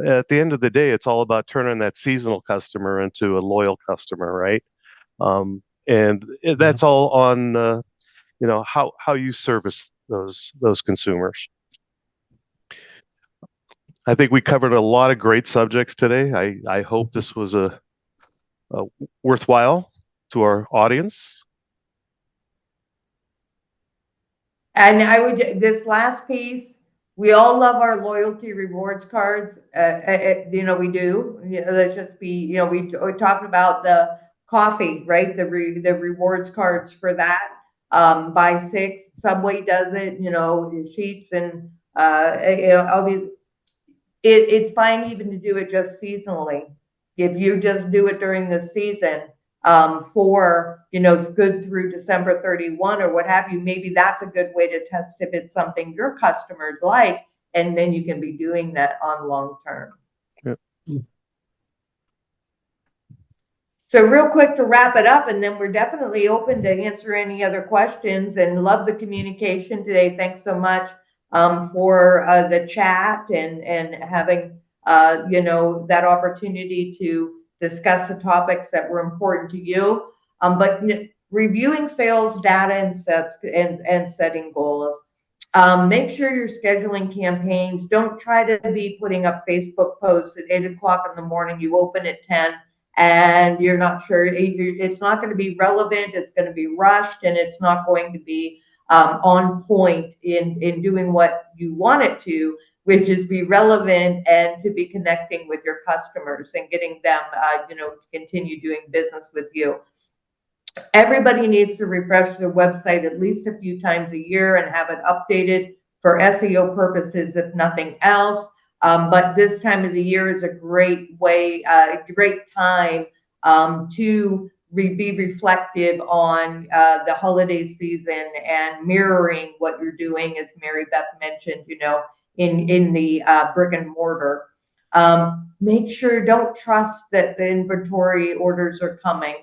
At the end of the day, it's all about turning that seasonal customer into a loyal customer, right? And that's all on how you service those consumers. I think we covered a lot of great subjects today. I hope this was a worthwhile to our audience. And this last piece, we all love our loyalty rewards cards. We do. Let's just be, we're talking about the coffee, right? The rewards cards for that. Buy 6, Subway does it, Sheets and all these. It's fine even to do it just seasonally. If you just do it during the season, for good through December 31 or what have you, maybe that's a good way to test if it's something your customers like, and then you can be doing that on long term. Yep. So real quick to wrap it up, and then we're definitely open to answer any other questions, and love the communication today. Thanks so much for the chat and having that opportunity to discuss the topics that were important to you. But reviewing sales data and setting goals. Make sure you're scheduling campaigns. Don't try to be putting up Facebook posts at 8 o'clock in the morning. You open at 10 and you're not sure. It's not going to be relevant. It's going to be rushed, and it's not going to be on point in doing what you want it to, which is be relevant and to be connecting with your customers and getting them, to continue doing business with you. Everybody needs to refresh their website at least a few times a year and have it updated for SEO purposes, if nothing else. But this time of the year is a great time to be reflective on the holiday season and mirroring what you're doing, as Mary Beth mentioned, in the brick and mortar. Make sure, don't trust that the inventory orders are coming.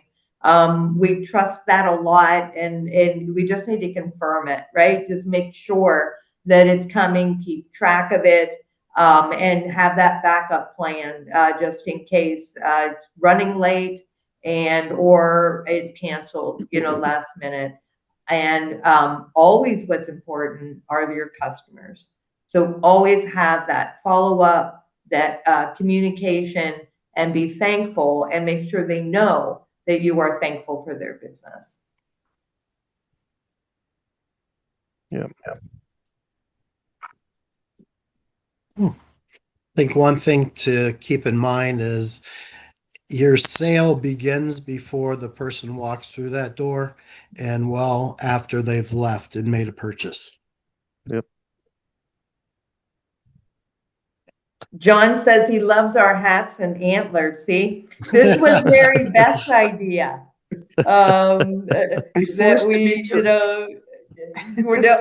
We trust that a lot, and we just need to confirm it, right? Just make sure that it's coming, keep track of it, and have that backup plan just in case it's running late or it's canceled, last minute. And always what's important are your customers. So always have that follow up, that communication, and be thankful and make sure they know that you are thankful for their business. Yeah. I think one thing to keep in mind is your sale begins before the person walks through that door and well after they've left and made a purchase. Yep. John says he loves our hats and antlers. See, this was Mary Beth's idea. I That forced him we, into you know,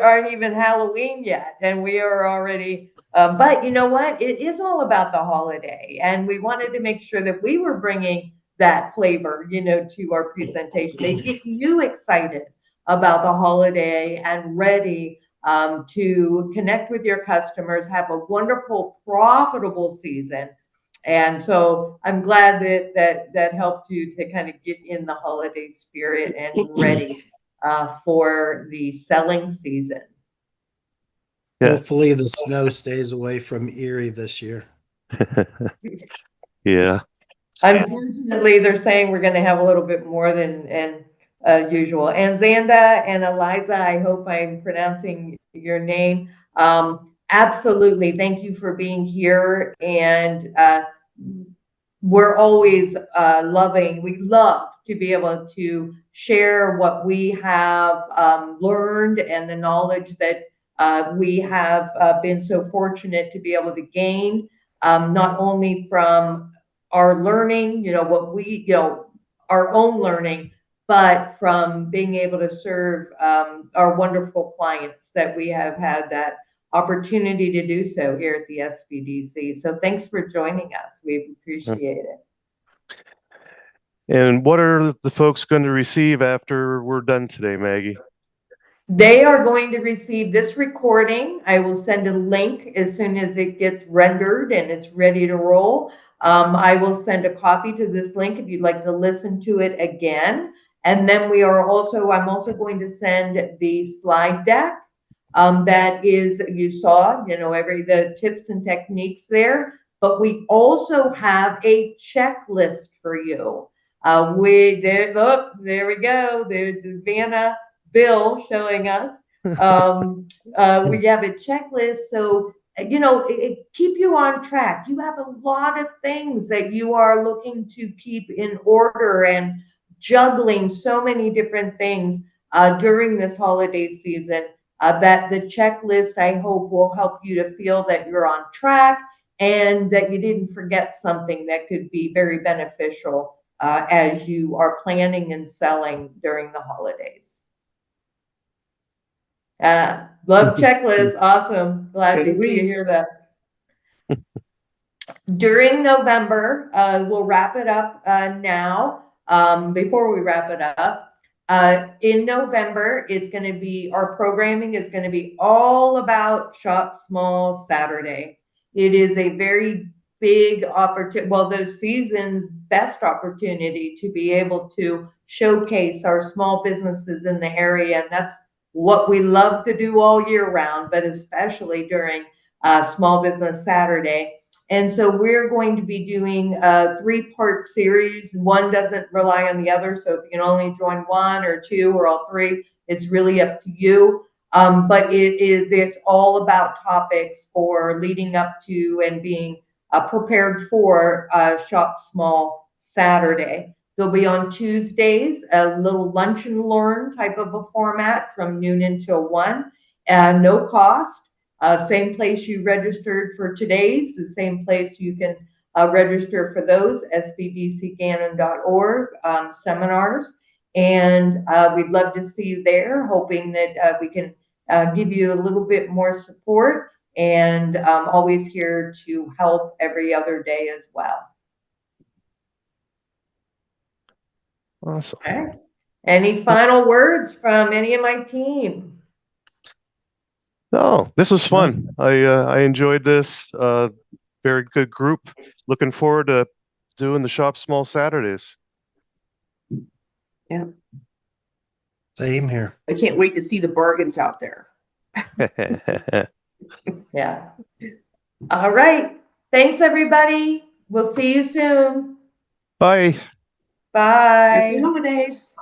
aren't even Halloween yet, and we are already. But you know what? It is all about the holiday, and we wanted to make sure that we were bringing that flavor, to our presentation. They get you excited about the holiday and ready to connect with your customers, have a wonderful, profitable season. And so I'm glad that helped you to kind of get in the holiday spirit and ready for the selling season. Yeah. Hopefully the snow stays away from Erie this year. Yeah. Unfortunately, they're saying we're going to have a little bit more than usual. And Xanda and Eliza, I hope I'm pronouncing your name. Absolutely. Thank you for being here. And we're always we love to be able to share what we have learned and the knowledge that we have been so fortunate to be able to gain, not only from our learning, our own learning, but from being able to serve our wonderful clients that we have had that opportunity to do so here at the SBDC. So thanks for joining us. We appreciate it. And what are the folks going to receive after we're done today, Maggie? They are going to receive this recording. I will send a link as soon as it gets rendered and it's ready to roll. I will send a copy to this link if you'd like to listen to it again. And then I'm also going to send the slide deck. That is, you saw, the tips and techniques there, but we also have a checklist for you. There we go. There's Vanna Bill showing us. We have a checklist. So, keep you on track. You have a lot of things that you are looking to keep in order and juggling so many different things during this holiday season. That the checklist, I hope, will help you to feel that you're on track and that you didn't forget something that could be very beneficial as you are planning and selling during the holidays. Love checklist. Awesome. Glad to see you hear that. During November, we'll wrap it up now. Before we wrap it up, in November, our programming is going to be all about Shop Small Saturday. It is a very big opportunity, the season's best opportunity to be able to showcase our small businesses in the area. And that's what we love to do all year round, but especially during Small Business Saturday. And so we're going to be doing a 3-part series. One doesn't rely on the other. So if you can only join one or two or all three, it's really up to you. But it's all about topics for leading up to and being prepared for Shop Small Saturday. They'll be on Tuesdays, a little lunch and learn type of a format from noon until 1, no cost. Same place you registered for today's, the same place you can register for those, sbdcgannon.org seminars. And we'd love to see you there, hoping that we can give you a little bit more support, and always here to help every other day as well. Awesome. Okay. Any final words from any of my team? No, this was fun. I enjoyed this. Very good group. Looking forward to doing the Shop Small Saturdays. Yeah. Same here. I can't wait to see the bargains out there. Yeah. All right. Thanks, everybody. We'll see you soon. Bye. Bye. Happy holidays.